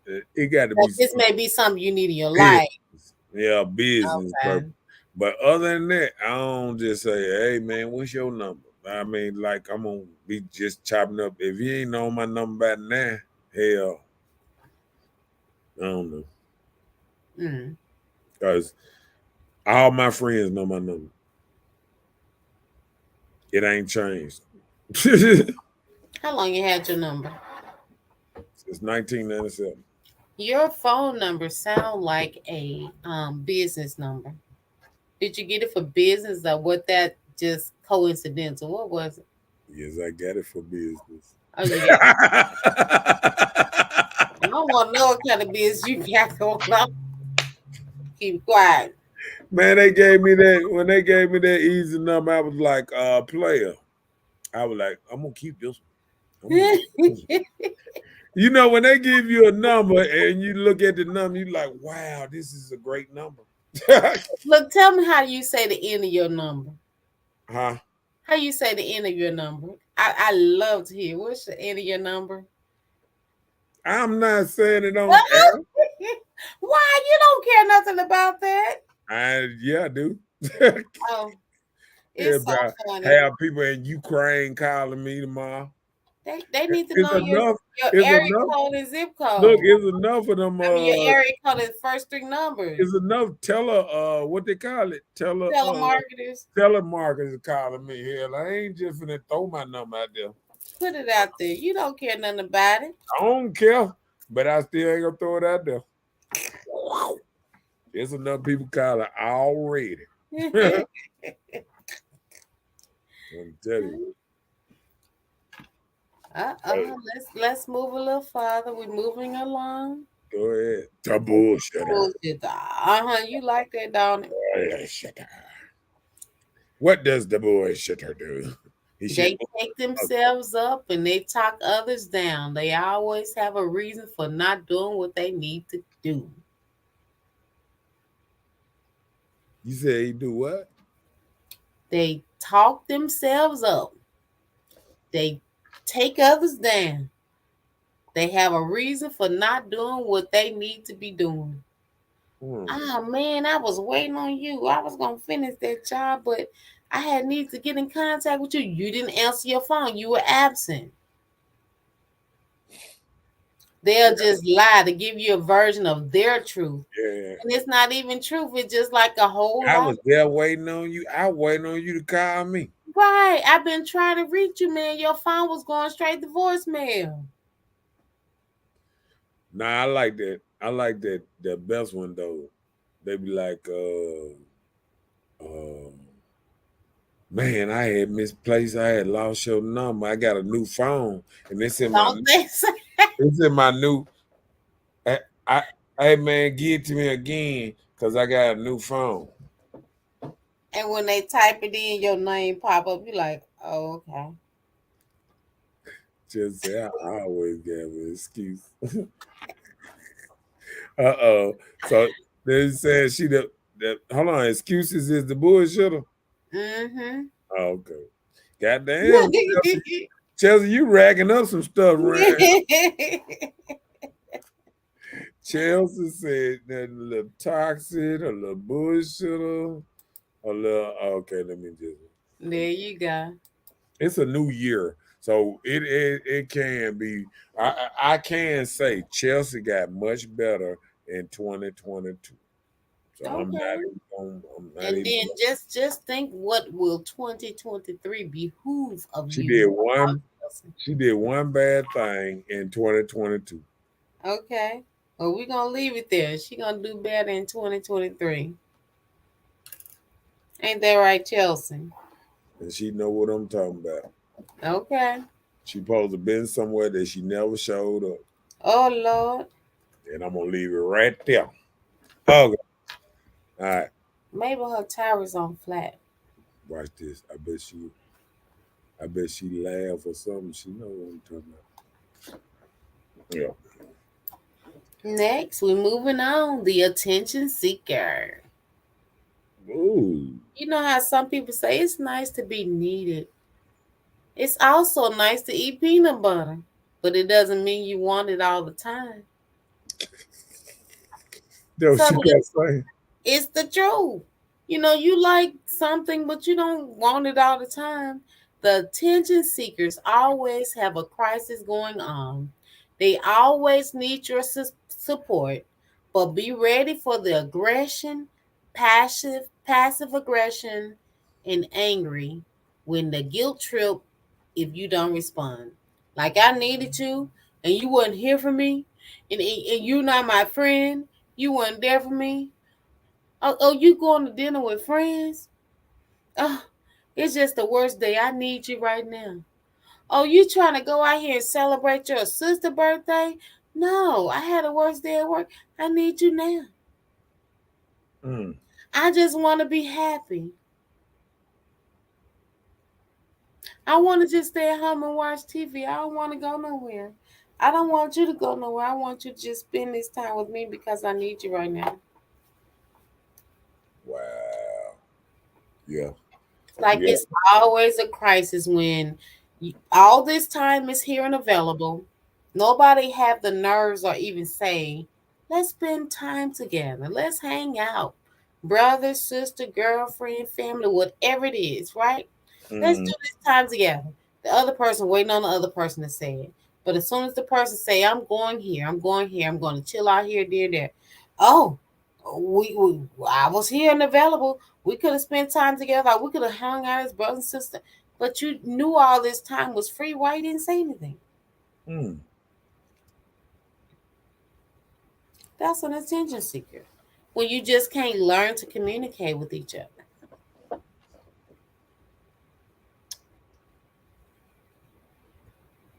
[SPEAKER 3] it got to be
[SPEAKER 4] Like this may be something you need in your life.
[SPEAKER 3] business. Yeah, business
[SPEAKER 4] Okay.
[SPEAKER 3] purpose. But other than that, I don't just say, hey man, what's your number? I mean, like I'm gonna be just chopping up. If you ain't know my number by now, hell, I don't know.
[SPEAKER 4] Mm.
[SPEAKER 3] Because all my friends know my number. It ain't changed.
[SPEAKER 4] How long you had your number?
[SPEAKER 3] It's 1997.
[SPEAKER 4] Your phone number sound like a business number. Did you get it for business or what? That just coincidental? What was it?
[SPEAKER 3] Yes, I got it for business.
[SPEAKER 4] Oh, you got. I don't want to know what kind of business you got going on. Keep quiet.
[SPEAKER 3] Man, they gave me that when they gave me that easy number. I was like, player. I was like, I'm gonna keep this one. I'm gonna keep this one. You know, when they give you a number and you look at the number, you like, wow, this is a great number.
[SPEAKER 4] Look, tell me how you say the end of your number.
[SPEAKER 3] Huh?
[SPEAKER 4] How you say the end of your number? I love to hear. What's the end of your number?
[SPEAKER 3] I'm not saying it on air.
[SPEAKER 4] Why? You don't care nothing about that.
[SPEAKER 3] Yeah, I do.
[SPEAKER 4] Oh, it's so funny.
[SPEAKER 3] Have people in Ukraine calling me tomorrow.
[SPEAKER 4] They need to
[SPEAKER 3] It's
[SPEAKER 4] know
[SPEAKER 3] enough.
[SPEAKER 4] your
[SPEAKER 3] It's
[SPEAKER 4] area
[SPEAKER 3] enough.
[SPEAKER 4] code and zip code.
[SPEAKER 3] Look, it's enough of them.
[SPEAKER 4] I mean, your area code is first three numbers.
[SPEAKER 3] It's enough what they call it?
[SPEAKER 4] Telemarketers.
[SPEAKER 3] Telemarketers calling me. Hell, I ain't just finna throw my number out there.
[SPEAKER 4] Put it out there. You don't care nothing about it.
[SPEAKER 3] I don't care, but I still ain't gonna throw it out there. There's enough people calling already. I'm telling you.
[SPEAKER 4] Let's move a little farther. We're moving along.
[SPEAKER 3] Go ahead. The bullshit.
[SPEAKER 4] You like that, don't it?
[SPEAKER 3] What does the bullshitter do?
[SPEAKER 4] They take themselves up and they talk others down. They always have a reason for not doing what they need to do.
[SPEAKER 3] You say he do what?
[SPEAKER 4] They talk themselves up. They take others down. They have a reason for not doing what they need to be doing. Oh man, I was waiting on you. I was gonna finish that job, but I had need to get in contact with you. You didn't answer your phone. You were absent. They'll just lie to give you a version of their truth.
[SPEAKER 3] Yeah.
[SPEAKER 4] And it's not even truth. It's just like a whole
[SPEAKER 3] I was there waiting on you. I was waiting on you to call me.
[SPEAKER 4] Right. I've been trying to reach you, man. Your phone was going straight to voicemail.
[SPEAKER 3] Nah, I like that. I like that. The best one though. They be like, man, I had misplaced. I had lost your number. I got a new phone, and it's in my. It's in my new. Hey man, give it to me again, cause I got a new phone.
[SPEAKER 4] And when they type it in, your name pop up. You like, oh, okay.
[SPEAKER 3] Just say I always got an excuse. So they said she the hold on, excuses is the bullshitter.
[SPEAKER 4] Mm-hmm.
[SPEAKER 3] Oh, okay. Goddamn. Chelsea, you racking up some stuff, right? Chelsea said that a little toxic, a little bullshitter, a little okay, let me just
[SPEAKER 4] there you go.
[SPEAKER 3] It's a new year. So it can be I can say Chelsea got much better in 2022. So
[SPEAKER 4] okay.
[SPEAKER 3] I'm not
[SPEAKER 4] and even then just think what will 2023 behoove of
[SPEAKER 3] she
[SPEAKER 4] you.
[SPEAKER 3] She did one bad thing in 2022.
[SPEAKER 4] Okay. Well, we're gonna leave it there. She gonna do better in 2023. Ain't that right, Chelsea?
[SPEAKER 3] And she know what I'm talking about.
[SPEAKER 4] Okay.
[SPEAKER 3] She supposed to been somewhere that she never showed up.
[SPEAKER 4] Oh Lord.
[SPEAKER 3] And I'm gonna leave it right there. Okay. All right.
[SPEAKER 4] Maybe her tower's on flat.
[SPEAKER 3] Watch this. I bet she laugh or something. She know what I'm talking about. Yeah.
[SPEAKER 4] Next, we're moving on. The attention seeker.
[SPEAKER 3] Ooh.
[SPEAKER 4] You know how some people say it's nice to be needed. It's also nice to eat peanut butter, but it doesn't mean you want it all the time.
[SPEAKER 3] That's what you got to say.
[SPEAKER 4] It's the truth. You like something, but you don't want it all the time. The attention seekers always have a crisis going on. They always need your support, but be ready for the aggression, passive aggression, and angry when the guilt trip if you don't respond. Like I needed you, and you wouldn't hear from me, and you're not my friend. You weren't there for me. Oh, you going to dinner with friends? Oh, it's just the worst day. I need you right now. Oh, you trying to go out here and celebrate your sister's birthday? No, I had a worst day at work. I need you now.
[SPEAKER 3] Mm.
[SPEAKER 4] I just want to be happy. I want to just stay at home and watch TV. I don't want to go nowhere. I don't want you to go nowhere. I want you to just spend this time with me because I need you right now.
[SPEAKER 3] Wow. Yeah.
[SPEAKER 4] Like
[SPEAKER 3] Yeah.
[SPEAKER 4] it's always a crisis when all this time is here and available. Nobody have the nerves or even say, let's spend time together. Let's hang out. Brother, sister, girlfriend, family, whatever it is, right? Let's do
[SPEAKER 3] Mm.
[SPEAKER 4] this time together. The other person waiting on the other person to say it. But as soon as the person say, I'm going here, I'm going here, I'm going to chill out here, there. Oh, we I was here and available. We could have spent time together. We could have hung out as brothers and sisters. But you knew all this time was free. Why you didn't say anything?
[SPEAKER 3] Mm.
[SPEAKER 4] That's an attention seeker. When you just can't learn to communicate with each other.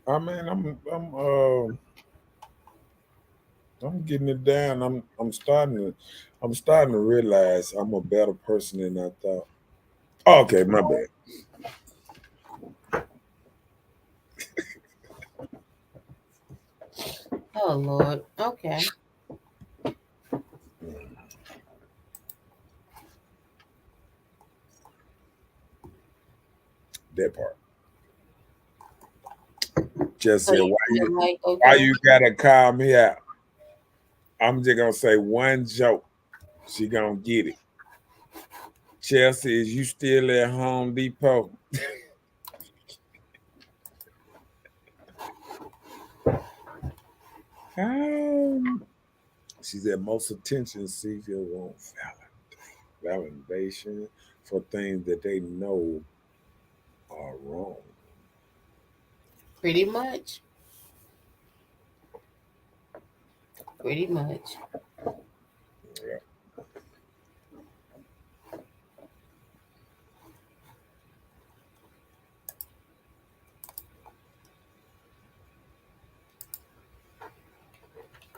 [SPEAKER 3] I mean, I'm getting it down. I'm starting to realize I'm a better person than I thought. Oh, okay, my bad.
[SPEAKER 4] Oh Lord. Okay.
[SPEAKER 3] That part. Just
[SPEAKER 4] So
[SPEAKER 3] said
[SPEAKER 4] you
[SPEAKER 3] why
[SPEAKER 4] feel
[SPEAKER 3] you
[SPEAKER 4] like
[SPEAKER 3] why
[SPEAKER 4] okay.
[SPEAKER 3] you gotta call me out. I'm just gonna say one joke. She gonna get it. Chelsea, is you still at Home Depot? Um, she said most attention seekers want validation for things that they know are wrong.
[SPEAKER 4] Pretty much. Pretty much.
[SPEAKER 3] Yeah.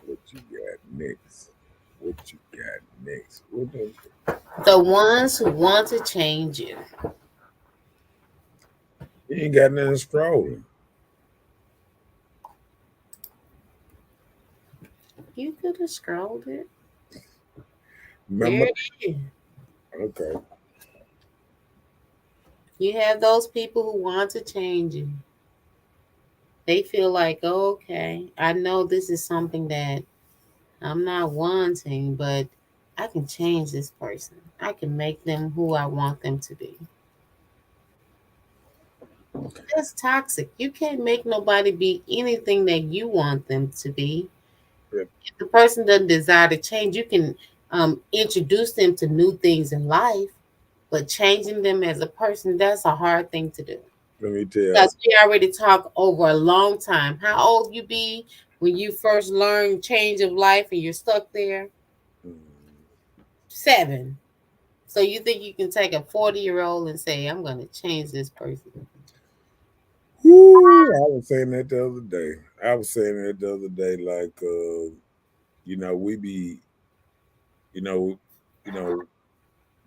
[SPEAKER 3] What you got next? What you got next? What the,
[SPEAKER 4] The ones who want to change you.
[SPEAKER 3] you ain't got nothing scrolling.
[SPEAKER 4] You could have scrolled it. There
[SPEAKER 3] Remember?
[SPEAKER 4] it is.
[SPEAKER 3] Okay.
[SPEAKER 4] You have those people who want to change you. They feel like, oh, okay, I know this is something that I'm not wanting, but I can change this person. I can make them who I want them to be. That's toxic. You can't make nobody be anything that you want them to be.
[SPEAKER 3] Yep.
[SPEAKER 4] If the person doesn't desire to change, you can introduce them to new things in life, but changing them as a person, that's a hard thing to do.
[SPEAKER 3] Let me tell.
[SPEAKER 4] Because we already talked over a long time. How old you be when you first learn change of life and you're stuck there?
[SPEAKER 3] Mm.
[SPEAKER 4] 7. So you think you can take a 40-year-old and say, I'm going to change this person?
[SPEAKER 3] Woo, I was saying that the other day. Like, we be, you know, you know,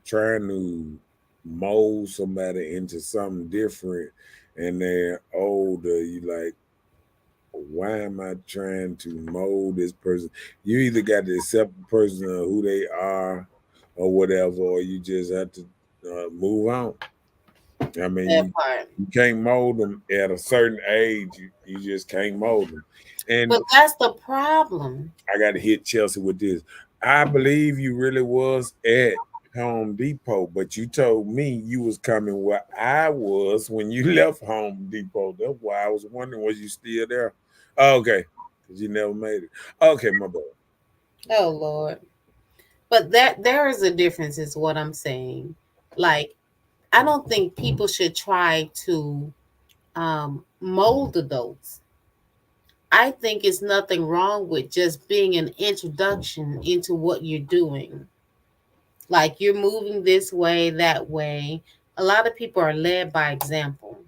[SPEAKER 3] trying to mold somebody into something different, and they're older. You like, why am I trying to mold this person? You either got to accept the person who they are, or whatever, or you just have to move on. I mean,
[SPEAKER 4] That part.
[SPEAKER 3] you can't mold them at a certain age. You just can't mold them. And
[SPEAKER 4] But that's the problem.
[SPEAKER 3] I got to hit Chelsea with this. I believe you really was at Home Depot, but you told me you was coming where I was when you left Home Depot. That's why I was wondering, was you still there? Oh, okay, because you never made it. Okay, my boy.
[SPEAKER 4] Oh Lord. But there is a difference, is what I'm saying. Like, I don't think people should try to mold adults. I think it's nothing wrong with just being an introduction into what you're doing. Like, you're moving this way, that way. A lot of people are led by example,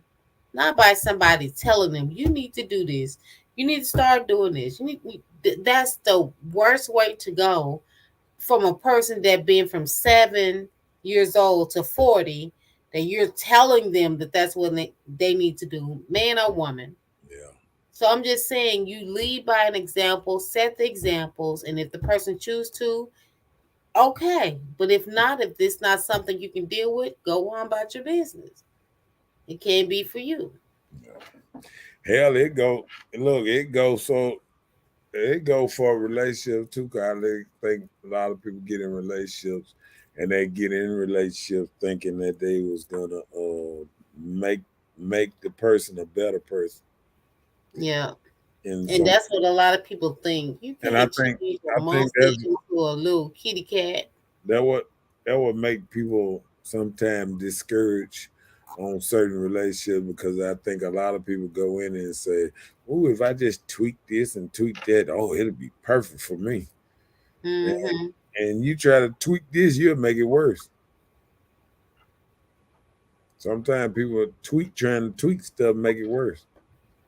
[SPEAKER 4] not by somebody telling them, you need to do this. You need to start doing this. That's the worst way to go from a person that been from 7 years old to 40, that you're telling them that that's what they need to do, man or woman.
[SPEAKER 3] Yeah.
[SPEAKER 4] So I'm just saying, you lead by an example, set the examples, and if the person choose to, okay. But if not, if this not something you can deal with, go on about your business. It can't be for you.
[SPEAKER 3] Hell, it go. Look, it go so. It go for a relationship too. Cause I think a lot of people get in relationships, and they get in relationships thinking that they was gonna make the person a better person.
[SPEAKER 4] Yeah.
[SPEAKER 3] And
[SPEAKER 4] that's what a lot of people think. You
[SPEAKER 3] and I
[SPEAKER 4] can't
[SPEAKER 3] think
[SPEAKER 4] change
[SPEAKER 3] I
[SPEAKER 4] a
[SPEAKER 3] think
[SPEAKER 4] monkey into a little kitty cat.
[SPEAKER 3] that would make people sometimes discouraged on certain relationships, because I think a lot of people go in and say, "Oh, if I just tweak this and tweak that, oh, it'll be perfect for me."
[SPEAKER 4] Mm-hmm.
[SPEAKER 3] And you try to tweak this, you'll make it worse. Sometimes people trying to tweak stuff, make it worse.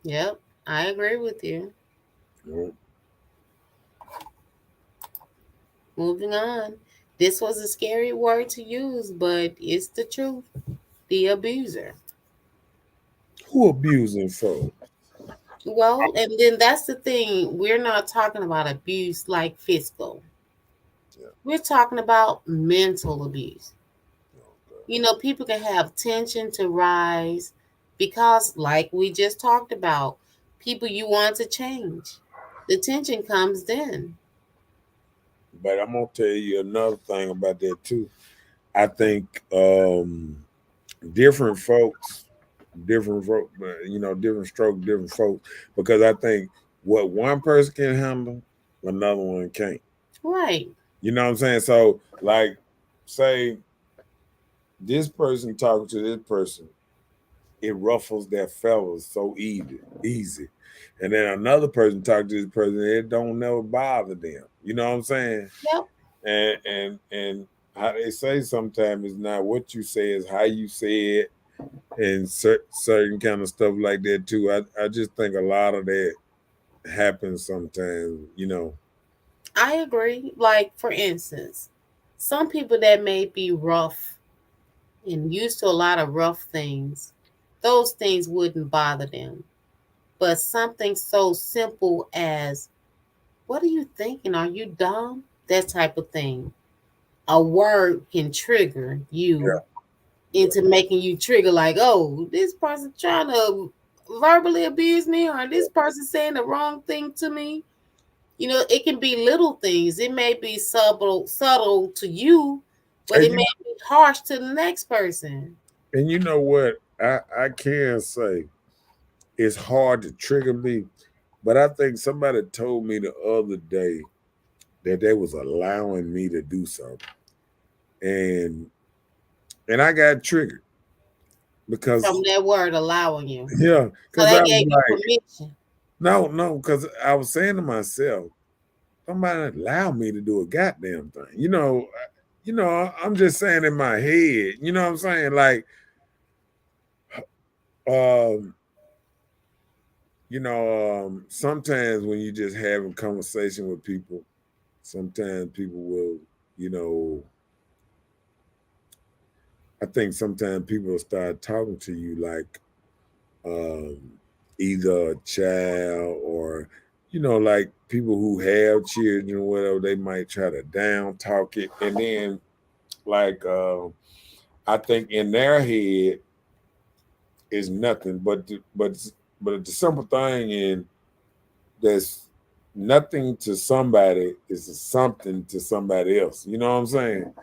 [SPEAKER 4] Yep, I agree with you.
[SPEAKER 3] You know?
[SPEAKER 4] Moving on. This was a scary word to use, but it's the truth. The abuser.
[SPEAKER 3] Who abusing folks?
[SPEAKER 4] Well, and then that's the thing. We're not talking about abuse like physical.
[SPEAKER 3] Yeah.
[SPEAKER 4] We're talking about mental abuse.
[SPEAKER 3] Okay.
[SPEAKER 4] You know, people can have tension to rise because, like we just talked about, people you want to change. The tension comes then.
[SPEAKER 3] But I'm gonna tell you another thing about that too. I think different folks, different different stroke, different folks, because I think what one person can handle, another one can't.
[SPEAKER 4] Right.
[SPEAKER 3] You know what I'm saying? So, like, say this person talking to this person, it ruffles their feathers so easy. And then another person talking to this person, it don't never bother them. You know what I'm saying?
[SPEAKER 4] Yep.
[SPEAKER 3] And how they say sometimes it's not what you say, it's how you say it, and certain kind of stuff like that too. I just think a lot of that happens sometimes. You know.
[SPEAKER 4] I agree. Like, for instance, some people that may be rough and used to a lot of rough things, those things wouldn't bother them. But something so simple as, what are you thinking? Are you dumb? That type of thing. A word can trigger you into making you trigger, like, oh, this person trying to verbally abuse me, or this person saying the wrong thing to me. You know, it can be little things. It may be subtle to you, but
[SPEAKER 3] And
[SPEAKER 4] it may be harsh to the next person.
[SPEAKER 3] And you know what? I can say it's hard to trigger me, but I think somebody told me the other day that they was allowing me to do something. And I got triggered because
[SPEAKER 4] From that word allowing you.
[SPEAKER 3] yeah,
[SPEAKER 4] So
[SPEAKER 3] because
[SPEAKER 4] they
[SPEAKER 3] I was
[SPEAKER 4] gave you
[SPEAKER 3] like,
[SPEAKER 4] permission.
[SPEAKER 3] no, because I was saying to myself, somebody allow me to do a goddamn thing. I'm just saying in my head, you know what I'm saying? Like, sometimes when you just having conversation with people, sometimes people will, I think sometimes people will start talking to you like either a child or, like people who have children or whatever, they might try to down talk it. And then like I think in their head is nothing, but the simple thing in that's nothing to somebody is something to somebody else. You know what I'm saying?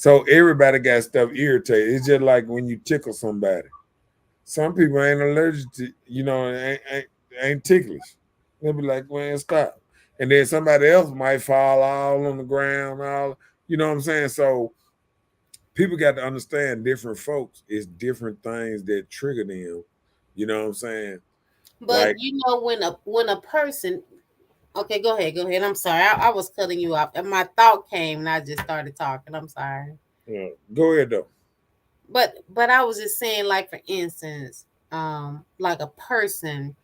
[SPEAKER 3] So everybody got stuff irritated. It's just like when you tickle somebody. Some people ain't allergic to, ain't ticklish. They'll be like, man, stop. And then somebody else might fall all on the ground, all, you know what I'm saying? So people got to understand different folks. It's different things that trigger them. You know what I'm saying?
[SPEAKER 4] But
[SPEAKER 3] Like,
[SPEAKER 4] you know, when a person, okay, go ahead, go ahead. I'm sorry, I was cutting you off, and my thought came, and I just started talking. I'm sorry.
[SPEAKER 3] go ahead though.
[SPEAKER 4] But I was just saying, like for instance, like a person,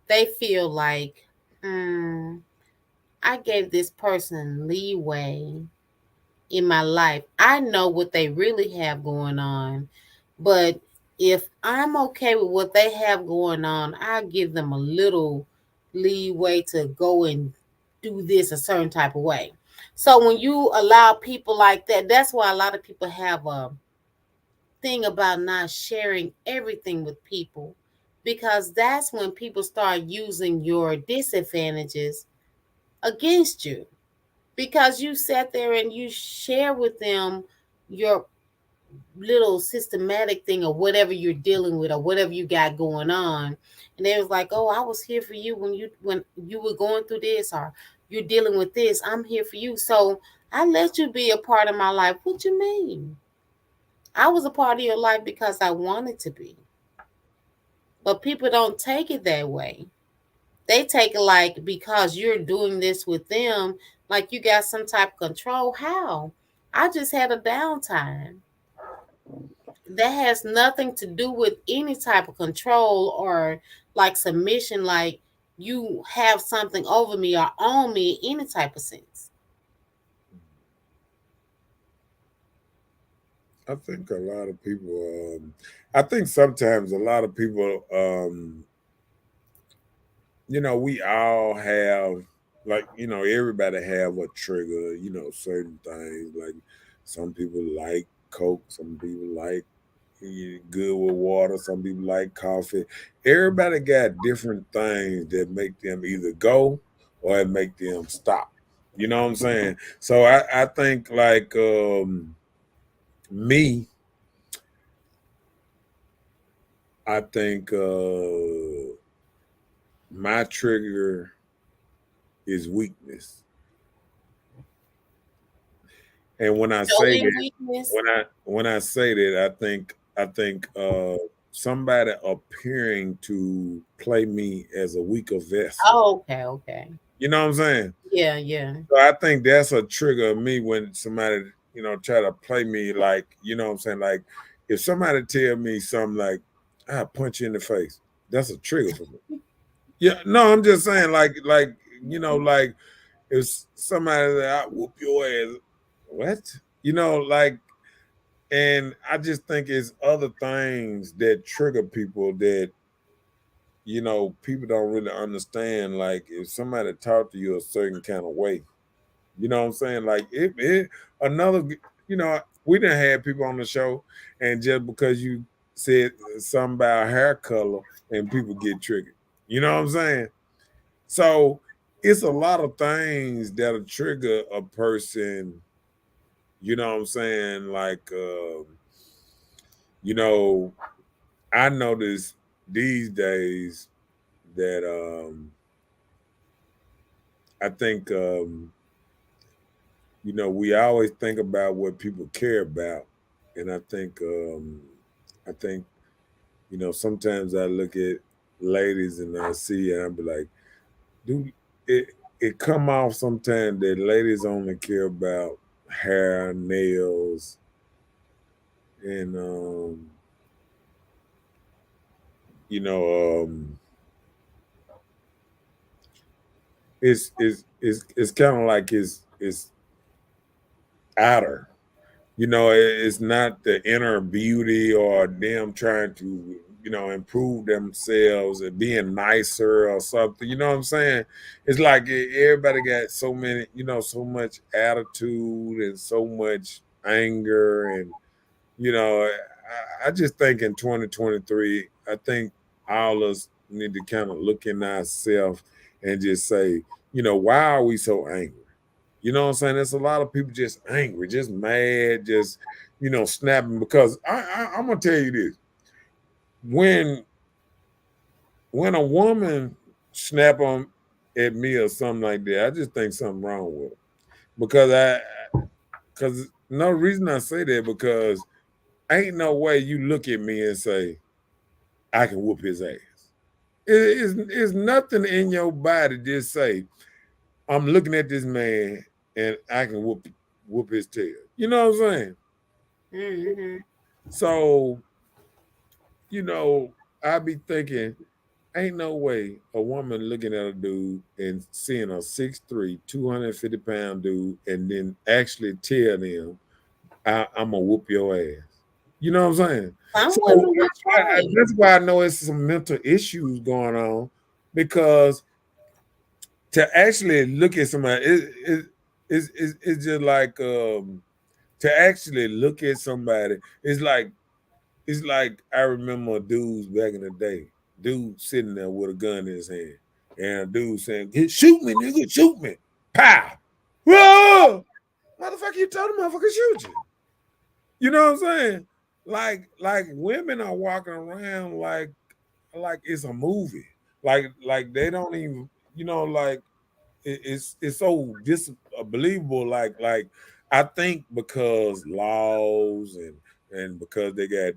[SPEAKER 4] they feel like, I gave this person leeway in my life. I know what they really have going on, but if I'm okay with what they have going on, I give them a little leeway to go and do this a certain type of way. So when you allow people like that, that's why a lot of people have a thing about not sharing everything with people, because that's when people start using your disadvantages against you, because you sat there and you share with them your little systematic thing or whatever you're dealing with or whatever you got going on, and they was like, oh, I was here for you when you were going through this, or you're dealing with this, I'm here for you, so I let you be a part of my life. What you mean? I was a part of your life because I wanted to be. But people don't take it that way. They take it like, because you're doing this with them, like you got some type of control. How? I just had a downtime. That has nothing to do with any type of control or like submission, like you have something over me or own me, any type of sense.
[SPEAKER 3] I think a lot of people, I think sometimes a lot of people, we all have, like, everybody have a trigger, certain things. Like some people like Coke, some people like good with water, some people like coffee. Everybody got different things that make them either go or it make them stop. You know what I'm saying? So I think like me, I think my trigger is weakness. And when I say
[SPEAKER 4] Showing
[SPEAKER 3] that,
[SPEAKER 4] weakness.
[SPEAKER 3] when I say that, I think somebody appearing to play me as a weaker vessel.
[SPEAKER 4] Oh, okay, okay.
[SPEAKER 3] You know what I'm saying?
[SPEAKER 4] Yeah, yeah.
[SPEAKER 3] So I think that's a trigger of me when somebody, try to play me like, you know what I'm saying? Like if somebody tell me something like, I punch you in the face, that's a trigger for me. Yeah, no, I'm just saying like if somebody that I whoop your ass, what? Like, and I just think it's other things that trigger people that people don't really understand. Like if somebody talk to you a certain kind of way, you know what I'm saying? Like it another, we done had people on the show, and just because you said something about hair color, and people get triggered. You know what I'm saying? So it's a lot of things that'll trigger a person. You know what I'm saying? Like, I notice these days that I think we always think about what people care about, and I think sometimes I look at ladies and I see and I be like, do it come off sometimes that ladies only care about hair, nails, and you know it's kind of like it's outer. It's not the inner beauty or them trying to, improve themselves and being nicer or something. You know what I'm saying? It's like everybody got so many, so much attitude and so much anger. And, I just think in 2023, I think all of us need to kind of look in ourselves and just say, why are we so angry? You know what I'm saying? There's a lot of people just angry, just mad, just snapping because I'm gonna tell you this: when a woman snap on at me or something like that, I just think something wrong with her because no reason I say that because ain't no way you look at me and say I can whoop his ass. It's nothing in your body just say I'm looking at this man and I can whoop his tail. You know what I'm saying?
[SPEAKER 4] Mm-hmm.
[SPEAKER 3] So, I be thinking, ain't no way a woman looking at a dude and seeing a 6'3", 250-pound dude and then actually tell them, I'm going to whoop your ass. You know what I'm saying?
[SPEAKER 4] Some
[SPEAKER 3] So
[SPEAKER 4] women will try.
[SPEAKER 3] that's why I know it's some mental issues going on because to actually look at somebody, it's just like to actually look at somebody, it's like I remember dudes back in the day, dude sitting there with a gun in his hand, and a dude saying, "Shoot me, nigga, shoot me!" Pow! Whoa! Motherfucker, you told the motherfucker shoot you. You know what I'm saying? Like women are walking around like it's a movie. Like they don't even, like it's so disbelievable. Like I think because laws and because they got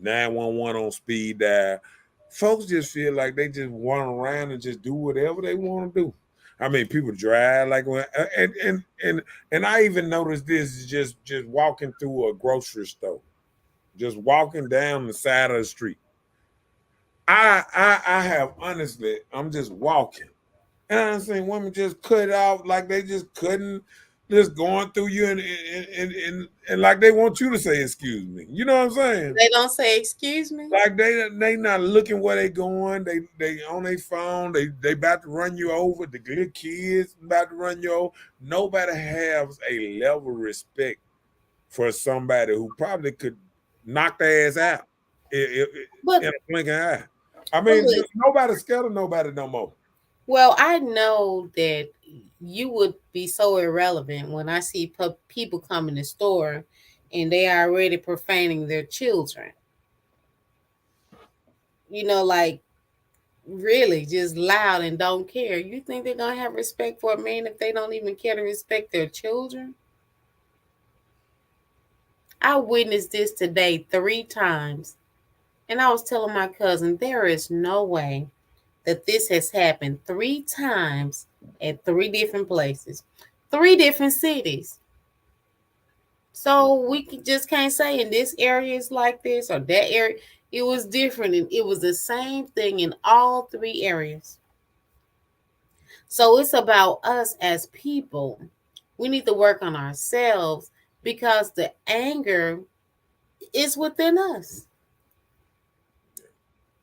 [SPEAKER 3] 911 on speed dial, folks just feel like they just run around and just do whatever they want to do. I mean, people drive like when and I even noticed this just walking through a grocery store, just walking down the side of the street. I have honestly, I'm just walking. And I'm saying women just cut it out like they just couldn't, just going through you and like they want you to say excuse me. You know what I'm saying?
[SPEAKER 4] They don't say excuse me.
[SPEAKER 3] Like they not looking where they going. They on their phone. They about to run you over. The little kids about to run you over. Nobody has a level of respect for somebody who probably could knock their ass out
[SPEAKER 4] But,
[SPEAKER 3] in a blinking eye. I
[SPEAKER 4] but
[SPEAKER 3] mean,
[SPEAKER 4] look,
[SPEAKER 3] nobody's scared of nobody no more.
[SPEAKER 4] well, I know that you would be so irrelevant when I see people come in the store and they are already profaning their children. Like really just loud and don't care. You think they're going to have respect for a man if they don't even care to respect their children? I witnessed this today 3 times. And I was telling my cousin, there is no way that this has happened 3 times at 3 different places, 3 different cities. So we just can't say in this area is like this or that area. It was different, and it was the same thing in all 3 areas. So it's about us as people. We need to work on ourselves because the anger is within us.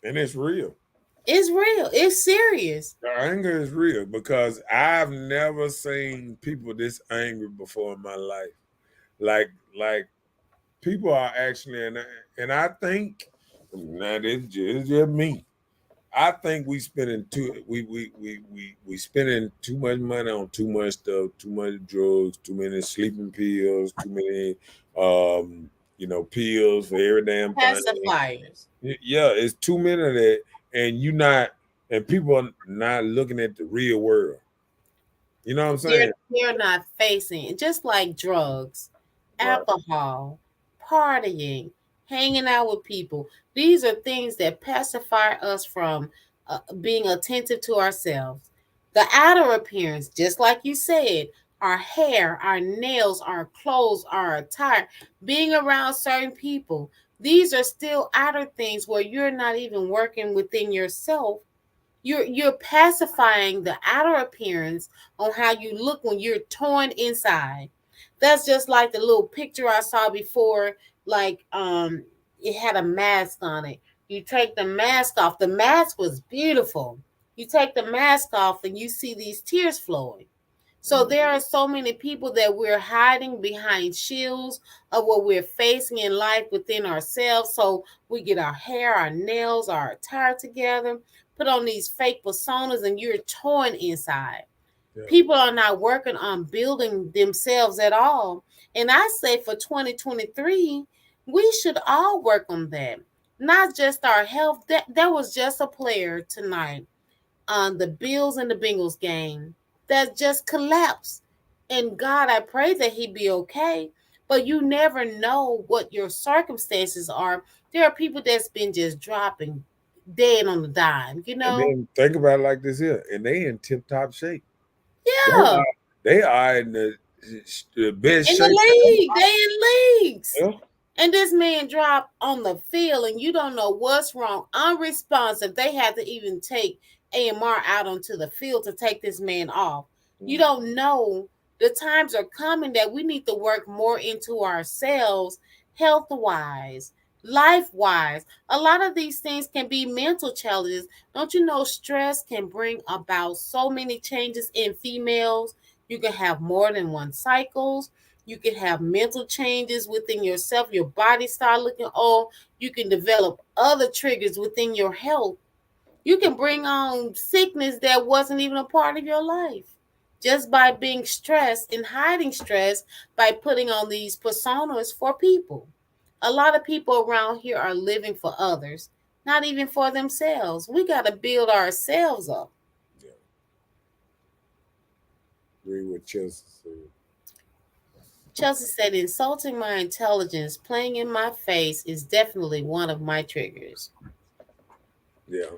[SPEAKER 3] And it's real.
[SPEAKER 4] It's real. It's serious.
[SPEAKER 3] The anger is real because I've never seen people this angry before in my life. Like people are actually, and I think now this is just me. I think we spending too much money on too much stuff, too much drugs, too many sleeping pills, too many pills for every damn thing.
[SPEAKER 4] Pacifiers.
[SPEAKER 3] Yeah, it's too many of that, and people are not looking at the real world. You know what I'm saying?
[SPEAKER 4] They're not facing, just like drugs,
[SPEAKER 3] Right.
[SPEAKER 4] alcohol, partying, hanging out with people. These are things that pacify us from being attentive to ourselves. The outer appearance, just like you said, our hair, our nails, our clothes, our attire, being around certain people. These are still outer things where you're not even working within yourself. You're pacifying the outer appearance on how you look when you're torn inside. That's just like the little picture I saw before, like it had a mask on it. You take the mask off. The mask was beautiful. You take the mask off and you see these tears flowing. So there are so many people that we're hiding behind shields of what we're facing in life within ourselves. So we get our hair, our nails, our attire together, put on these fake personas, and you're torn inside.
[SPEAKER 3] Yeah.
[SPEAKER 4] People are not working on building themselves at all. And I say for 2023, we should all work on that. Not just our health. There was just a player tonight on the Bills and the Bengals game that just collapsed. And God, I pray that he be okay. But you never know what your circumstances are. There are people that's been just dropping dead on the dime, you
[SPEAKER 3] And
[SPEAKER 4] know?
[SPEAKER 3] then think about it like this here, and they in tip top shape.
[SPEAKER 4] Yeah.
[SPEAKER 3] They are in the best
[SPEAKER 4] In
[SPEAKER 3] shape.
[SPEAKER 4] the league. They in leagues.
[SPEAKER 3] Yeah.
[SPEAKER 4] And this man dropped on the field, and you don't know what's wrong. Unresponsive. They had to even take AMR out onto the field to take this man off. You don't know. The times are coming that we need to work more into ourselves, health-wise, life-wise. A lot of these things can be mental challenges. Don't you know stress can bring about so many changes in females? You can have more than one cycles. You can have mental changes within yourself. Your body start looking old. You can develop other triggers within your health. You can bring on sickness that wasn't even a part of your life just by being stressed and hiding stress by putting on these personas for people. A lot of people around here are living for others, not even for themselves. We got to build ourselves up.
[SPEAKER 3] Yeah. Agree with Chelsea said.
[SPEAKER 4] Chelsea said, insulting my intelligence, playing in my face is definitely one of my triggers.
[SPEAKER 3] Yeah.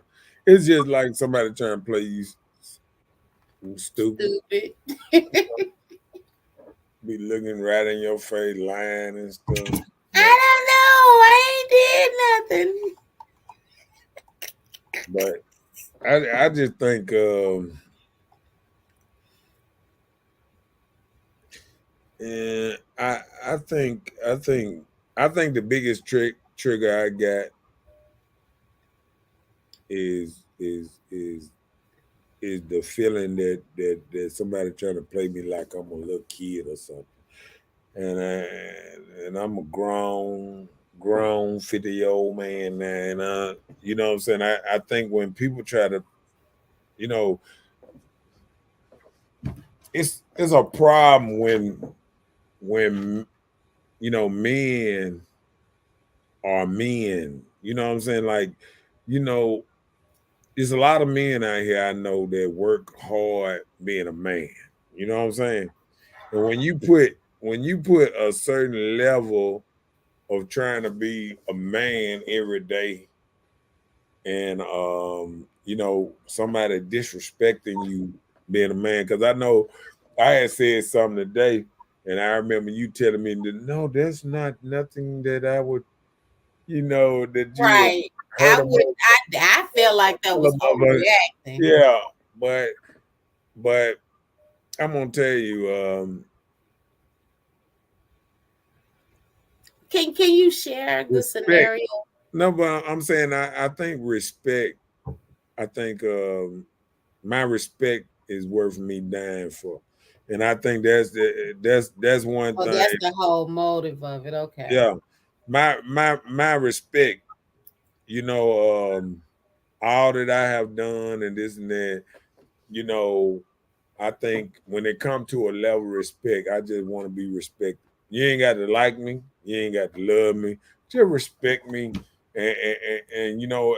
[SPEAKER 3] It's just like somebody trying to play you stupid. Be looking right in your face, lying and stuff.
[SPEAKER 4] I don't know. I ain't did nothing.
[SPEAKER 3] But I just think I think the biggest trigger I got is the feeling that somebody trying to play me like I'm a little kid or something, and I'm a grown 50-year-old man now, and you know what I'm saying. I think when people try to, you know, it's a problem when you know men are men. You know what I'm saying? Like, you know, there's a lot of men out here I know that work hard being a man. You know what I'm saying? And when you put a certain level of trying to be a man every day, and you know, somebody disrespecting you being a man, because I know I had said something today, and I remember you telling me that no, that's not nothing that I would, you know, that you
[SPEAKER 4] right.
[SPEAKER 3] heard
[SPEAKER 4] I feel like that was overreacting.
[SPEAKER 3] Yeah, but I'm gonna tell you,
[SPEAKER 4] can you share the scenario?
[SPEAKER 3] No, but I'm saying I think respect. I think my respect is worth me dying for, and I think that's one thing.
[SPEAKER 4] That's the whole motive of it. Okay.
[SPEAKER 3] Yeah, my respect. You know, all that I have done and this and that. You know, I think when it comes to a level of respect, I just want to be respected. You ain't got to like me. You ain't got to love me. Just respect me. And you know,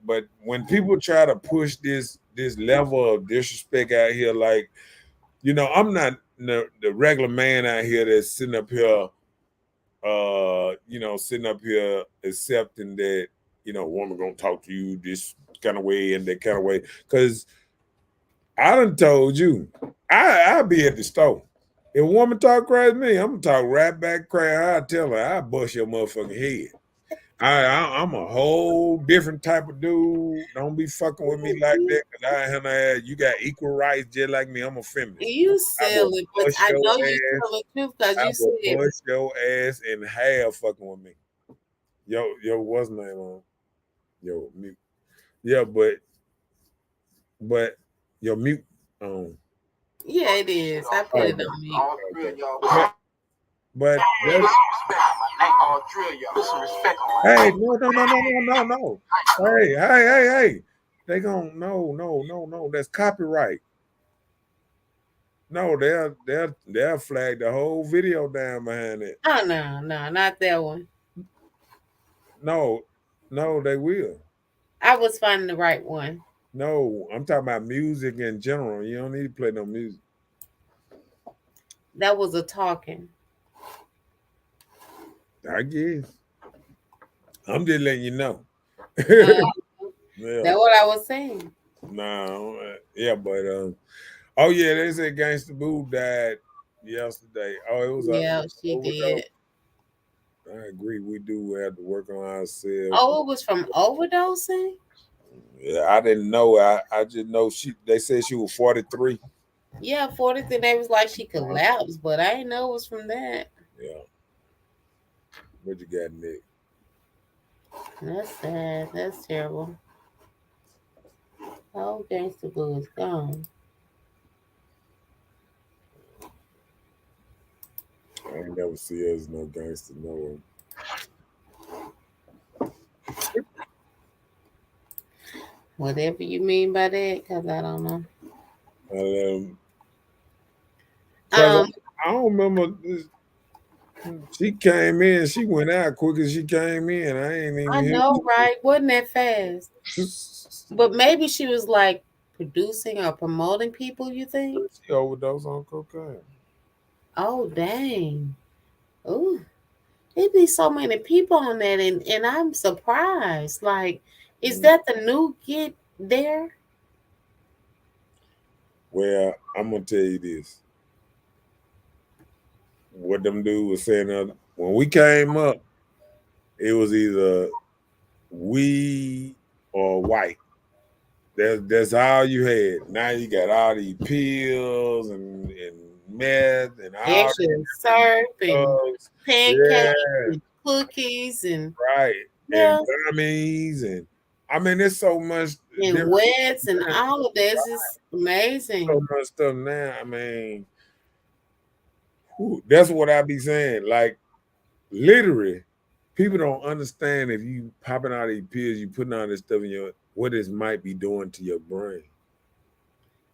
[SPEAKER 3] but when people try to push this level of disrespect out here, like, you know, I'm not the regular man out here that's sitting up here, you know, sitting up here accepting that, you know, a woman gonna talk to you this kind of way and that kind of way, because I done told you, I'll be at the store. If a woman talk crazy to me, I'm gonna talk right back crazy. I'll tell her, I'll bust your motherfucking head. I'm a whole different type of dude. Don't be fucking with me like that, because you got equal rights just like me. I'm a feminist.
[SPEAKER 4] You silly, but I know you're telling the truth because you said
[SPEAKER 3] bust your ass in half fucking with me. Yo, what's name on? Yo, mute. Yeah, but your mute on.
[SPEAKER 4] Yeah, it is. I put it on mute.
[SPEAKER 3] But that's, hey, no. Hey. They gon' no. That's copyright. No, they'll flag the whole video down behind it.
[SPEAKER 4] Oh no, not that one.
[SPEAKER 3] No, they will.
[SPEAKER 4] I was finding the right one.
[SPEAKER 3] No, I'm talking about music in general. You don't need to play no music.
[SPEAKER 4] That was a talking.
[SPEAKER 3] I guess. I'm just letting you know. Yeah.
[SPEAKER 4] That's what I was saying.
[SPEAKER 3] No, yeah, but oh yeah, they said Gangsta Boo died yesterday. Oh, it was
[SPEAKER 4] Yeah, she
[SPEAKER 3] overdose.
[SPEAKER 4] did.
[SPEAKER 3] I agree. We do have to work on ourselves.
[SPEAKER 4] Oh, it was from overdosing?
[SPEAKER 3] Yeah, I didn't know. I just know they said she was 43.
[SPEAKER 4] Yeah, 43. They was like she collapsed, but I didn't know it was from that.
[SPEAKER 3] Yeah. What you got, Nick?
[SPEAKER 4] That's sad. That's terrible. Oh, Gangsta Boo is gone.
[SPEAKER 3] I ain't never see her as no gangster, no.
[SPEAKER 4] Whatever you mean by that, because I don't know.
[SPEAKER 3] I don't remember this. She came in, she went out quick as she came in. I ain't even
[SPEAKER 4] I know, right? Wasn't that fast? But maybe she was like producing or promoting people, you think?
[SPEAKER 3] She overdosed on cocaine.
[SPEAKER 4] Oh, dang. Ooh. There be so many people on that, and I'm surprised. Like, is that the new get there?
[SPEAKER 3] Well, I'm gonna tell you this. What them dudes was saying when we came up, it was either weed or white. That's all you had. Now you got all these pills and meth and all
[SPEAKER 4] Extra syrup and pancakes and cookies and
[SPEAKER 3] right and gummies and I mean there's so much
[SPEAKER 4] and wets and all of this is amazing.
[SPEAKER 3] So much stuff now. I mean, that's what I be saying. Like literally, people don't understand if you popping out these pills, you putting all this stuff in what this might be doing to your brain.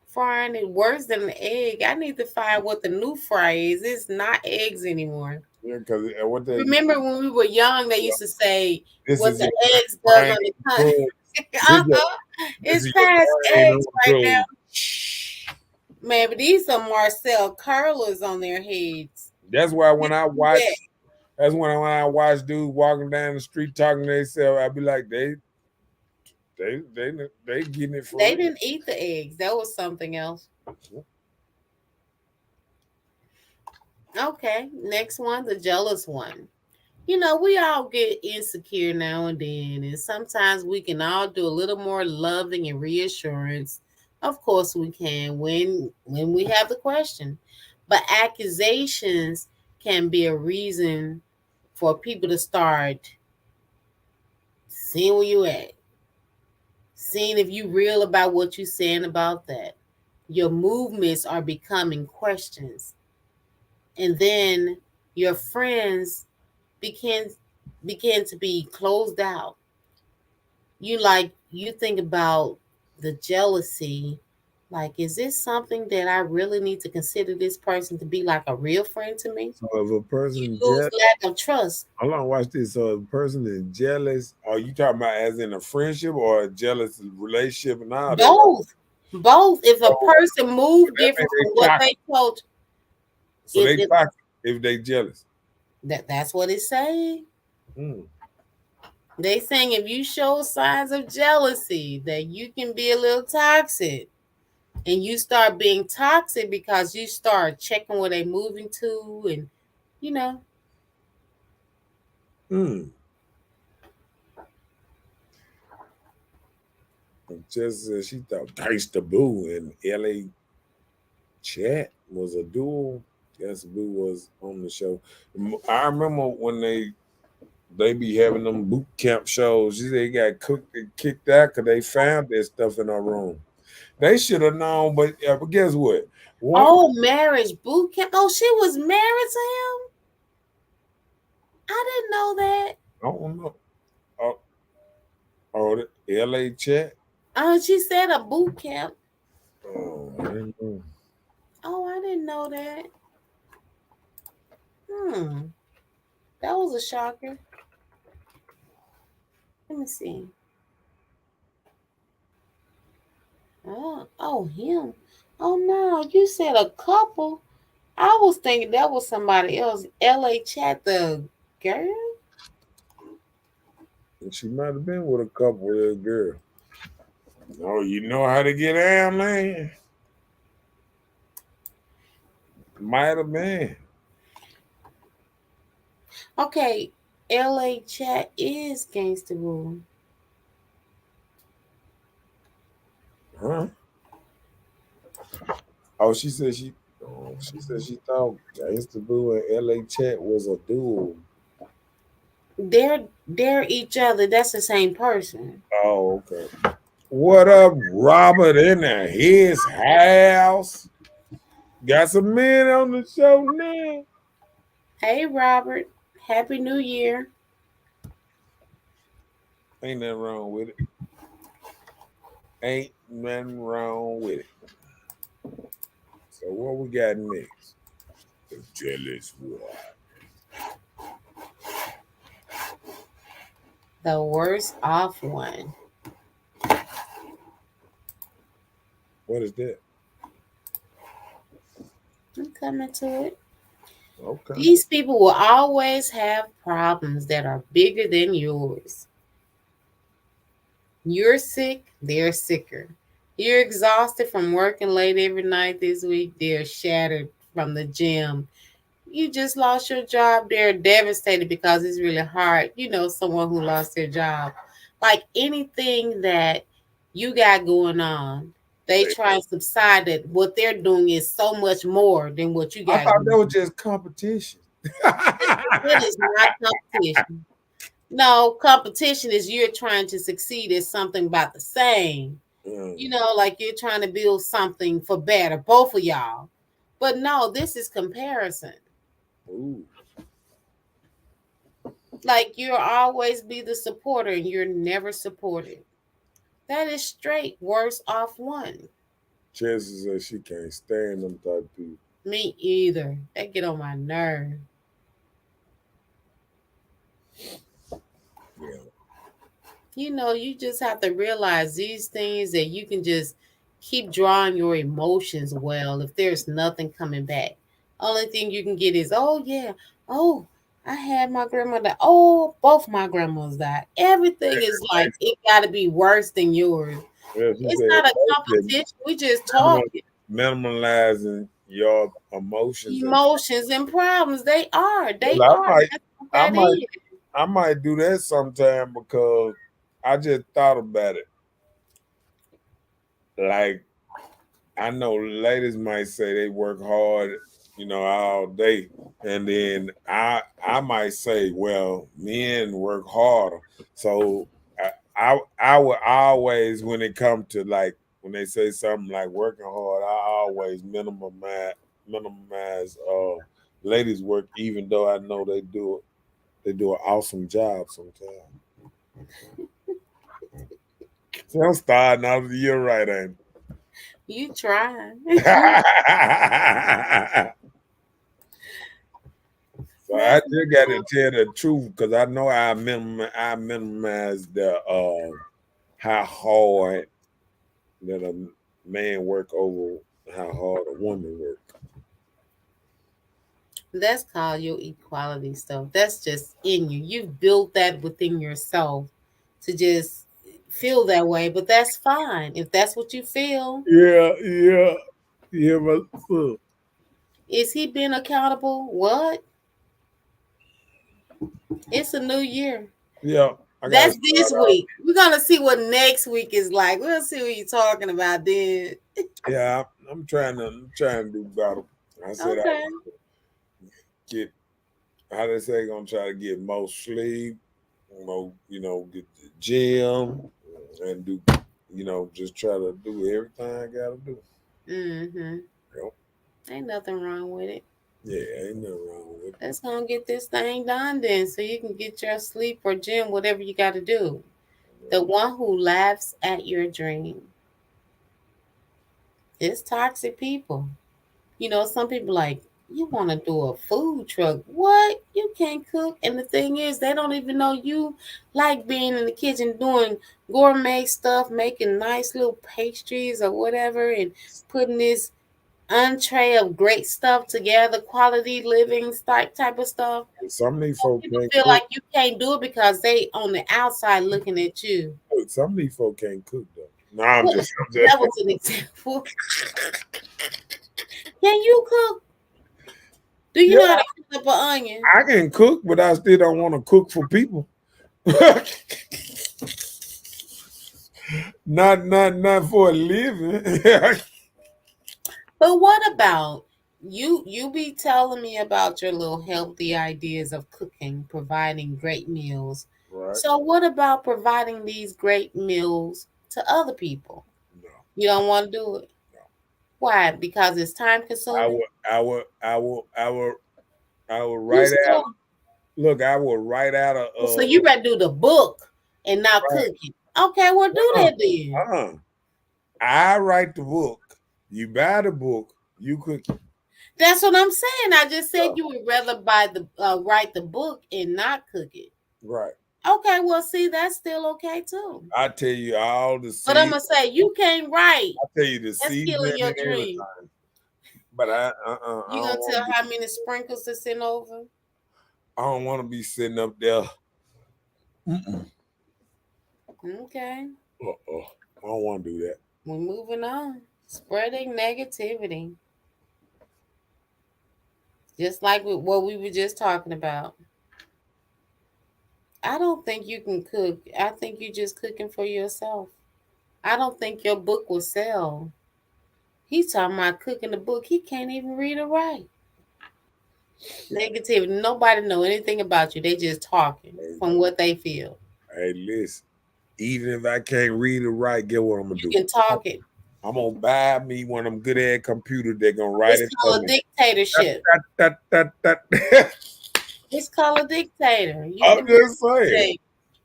[SPEAKER 4] Frying it worse than an egg. I need to find what the new fry is. It's not eggs anymore.
[SPEAKER 3] Yeah, because
[SPEAKER 4] remember when we were young, they used to say what the eggs does on the tongue. It's past eggs right now. Man, but these are Marcel curlers on their heads.
[SPEAKER 3] That's why when I watch, that's when I watch dudes walking down the street talking to themselves, I be like, they getting it for
[SPEAKER 4] They didn't eat the eggs. That was something else. Okay, next one, the jealous one. You know, we all get insecure now and then, and sometimes we can all do a little more loving and reassurance. Of course we can when we have the question. But accusations can be a reason for people to start seeing where you at. Seeing if you real about what you're saying about that. Your movements are becoming questions. And then your friends begin to be closed out. You think about the jealousy. Like, is this something that I really need to consider this person to be like a real friend to me?
[SPEAKER 3] So if a person
[SPEAKER 4] you lose lack of trust.
[SPEAKER 3] Hold on, watch this. So if a person is jealous, are you talking about as in a friendship or a jealous relationship and all that?
[SPEAKER 4] Both. If a person moved different from what they told.
[SPEAKER 3] So they toxic if they jealous.
[SPEAKER 4] That's what it's saying. They saying if you show signs of jealousy, that you can be a little toxic. And you start being toxic because you start checking where they're moving to, and you know.
[SPEAKER 3] Just she thought Gangsta Boo and LA Chat was a duel. Gangsta Boo was on the show. I remember when they be having them boot camp shows. They got kicked out because they found that stuff in our room. They should have known, but guess what?
[SPEAKER 4] Marriage boot camp. Oh, she was married to him? I didn't know that.
[SPEAKER 3] I don't know. The LA Chat?
[SPEAKER 4] She said a boot camp.
[SPEAKER 3] Oh, I didn't know.
[SPEAKER 4] Oh, I didn't didn't know that. That was a shocker. Let me see. Oh, him. Oh no, you said a couple. I was thinking that was somebody else. LA Chat, the girl.
[SPEAKER 3] And she might have been with a couple of that girl. Oh, you know how to get down, man. Might have been.
[SPEAKER 4] Okay, LA Chat is Gangsta Boo.
[SPEAKER 3] Huh? Oh, she said she thought Gangsta Boo and LA Chat was a duo.
[SPEAKER 4] They're each other. That's the same person.
[SPEAKER 3] Oh, okay. What up, Robert in his house? Got some men on the show now.
[SPEAKER 4] Hey Robert, Happy New Year.
[SPEAKER 3] Ain't nothing wrong with it. Ain't nothing wrong with it. So what we got next? The jealous one.
[SPEAKER 4] The worst off one.
[SPEAKER 3] What is that?
[SPEAKER 4] I'm coming to it.
[SPEAKER 3] Okay.
[SPEAKER 4] These people will always have problems that are bigger than yours. You're sick, they're sicker. You're exhausted from working late every night this week, they're shattered from the gym. You just lost your job, they're devastated because it's really hard. You know, someone who lost their job. Like anything that you got going on, they try and subside that what they're doing is so much more than what you
[SPEAKER 3] I
[SPEAKER 4] got
[SPEAKER 3] thought
[SPEAKER 4] going
[SPEAKER 3] that
[SPEAKER 4] on.
[SPEAKER 3] was just competition.
[SPEAKER 4] It is not competition. No, competition is you're trying to succeed at something about the same. You know, like you're trying to build something for better, both of y'all. But no, this is comparison.
[SPEAKER 3] Ooh.
[SPEAKER 4] Like you'll always be the supporter and you're never supported. That is straight worse off one.
[SPEAKER 3] Chances are she can't stand them type of people.
[SPEAKER 4] Me either. They get on my nerve.
[SPEAKER 3] Yeah.
[SPEAKER 4] You know, you just have to realize these things that you can just keep drawing your emotions well if there's nothing coming back. Only thing you can get is, oh yeah, oh, I had my grandmother. Oh, both my grandmas died. Everything is like it gotta be worse than yours.
[SPEAKER 3] Yeah, she
[SPEAKER 4] It's
[SPEAKER 3] said
[SPEAKER 4] not a
[SPEAKER 3] both of them
[SPEAKER 4] competition. We just talking.
[SPEAKER 3] minimalizing your emotions.
[SPEAKER 4] Emotions and problems. They are. They
[SPEAKER 3] Well,
[SPEAKER 4] are. That's what
[SPEAKER 3] I
[SPEAKER 4] that
[SPEAKER 3] might,
[SPEAKER 4] is.
[SPEAKER 3] I might do that sometime because I just thought about it. Like I know ladies might say they work hard, all day, and then I might say, well, men work harder. So I would always, when it comes to like when they say something like working hard, I always minimize ladies' work, even though I know they do an awesome job sometimes. See, I'm starting out the year right, ain't
[SPEAKER 4] You try.
[SPEAKER 3] I? So I just got to tell the truth because I know I minimize the how hard that a man work over how hard a woman work.
[SPEAKER 4] That's called your equality stuff. That's just in you. You've built that within yourself to just feel that way, but that's fine. If that's what you feel,
[SPEAKER 3] Yeah, but
[SPEAKER 4] is he being accountable? What? It's a new year.
[SPEAKER 3] yeah, I got
[SPEAKER 4] That's this week. We're gonna see what next week is like. We'll see what you're talking about then.
[SPEAKER 3] Yeah, I'm trying to do better. I said I
[SPEAKER 4] Okay.
[SPEAKER 3] get how they say gonna try to get more sleep, more get the gym and do just try to do everything I gotta do.
[SPEAKER 4] Mm-hmm.
[SPEAKER 3] Yep.
[SPEAKER 4] Ain't nothing wrong with it.
[SPEAKER 3] Yeah, ain't nothing wrong with it.
[SPEAKER 4] Let's gonna get this thing done then so you can get your sleep or gym, whatever you gotta do. The one who laughs at your dream. It's toxic people. You know, some people like, you want to do a food truck. What? You can't cook. And the thing is, they don't even know you like being in the kitchen doing gourmet stuff, making nice little pastries or whatever, and putting this entree of great stuff together, quality living type of stuff.
[SPEAKER 3] Some of these folks
[SPEAKER 4] People
[SPEAKER 3] can't
[SPEAKER 4] feel
[SPEAKER 3] cook.
[SPEAKER 4] like you can't do it because they on the outside looking at you.
[SPEAKER 3] Some of these folks can't cook though. No, I'm
[SPEAKER 4] What-
[SPEAKER 3] just
[SPEAKER 4] That was an example. Can you cook? Do you know how to cut up an onion?
[SPEAKER 3] I can cook, but I still don't want to cook for people. not for a living.
[SPEAKER 4] But what about you? You be telling me about your little healthy ideas of cooking, providing great meals.
[SPEAKER 3] Right.
[SPEAKER 4] So what about providing these great meals to other people?
[SPEAKER 3] No.
[SPEAKER 4] You don't want to do it?
[SPEAKER 3] No.
[SPEAKER 4] Why? Because it's time consuming?
[SPEAKER 3] I will write out. Look, I will write out a.
[SPEAKER 4] So you better do the book and not cooking. Okay, well do that then.
[SPEAKER 3] I write the book. You buy the book. You cook.
[SPEAKER 4] That's what I'm saying. I just said you would rather write the book and not cook it.
[SPEAKER 3] Right.
[SPEAKER 4] Okay, well, see, that's still okay too.
[SPEAKER 3] I tell you all the.
[SPEAKER 4] But I'm gonna say you can't write.
[SPEAKER 3] I tell you the
[SPEAKER 4] That's
[SPEAKER 3] seasoning
[SPEAKER 4] killing your
[SPEAKER 3] and
[SPEAKER 4] dream.
[SPEAKER 3] everything. But
[SPEAKER 4] You gonna tell how many sprinkles to send over?
[SPEAKER 3] I don't want to be sitting up there.
[SPEAKER 4] Okay.
[SPEAKER 3] I don't want to do that.
[SPEAKER 4] We're moving on. Spreading negativity. Just like with what we were just talking about. I don't think you can cook. I think you're just cooking for yourself. I don't think your book will sell. He's talking about cooking the book. He can't even read or write. Negativity. Nobody know anything about you. They just talking from what they feel.
[SPEAKER 3] Hey, listen. Even if I can't read or write, get what I'm gonna do.
[SPEAKER 4] You can talk it.
[SPEAKER 3] I'm gonna buy me one of them good ad computers. They're gonna write
[SPEAKER 4] It's called a dictatorship. It's called a dictator.
[SPEAKER 3] I'm just saying.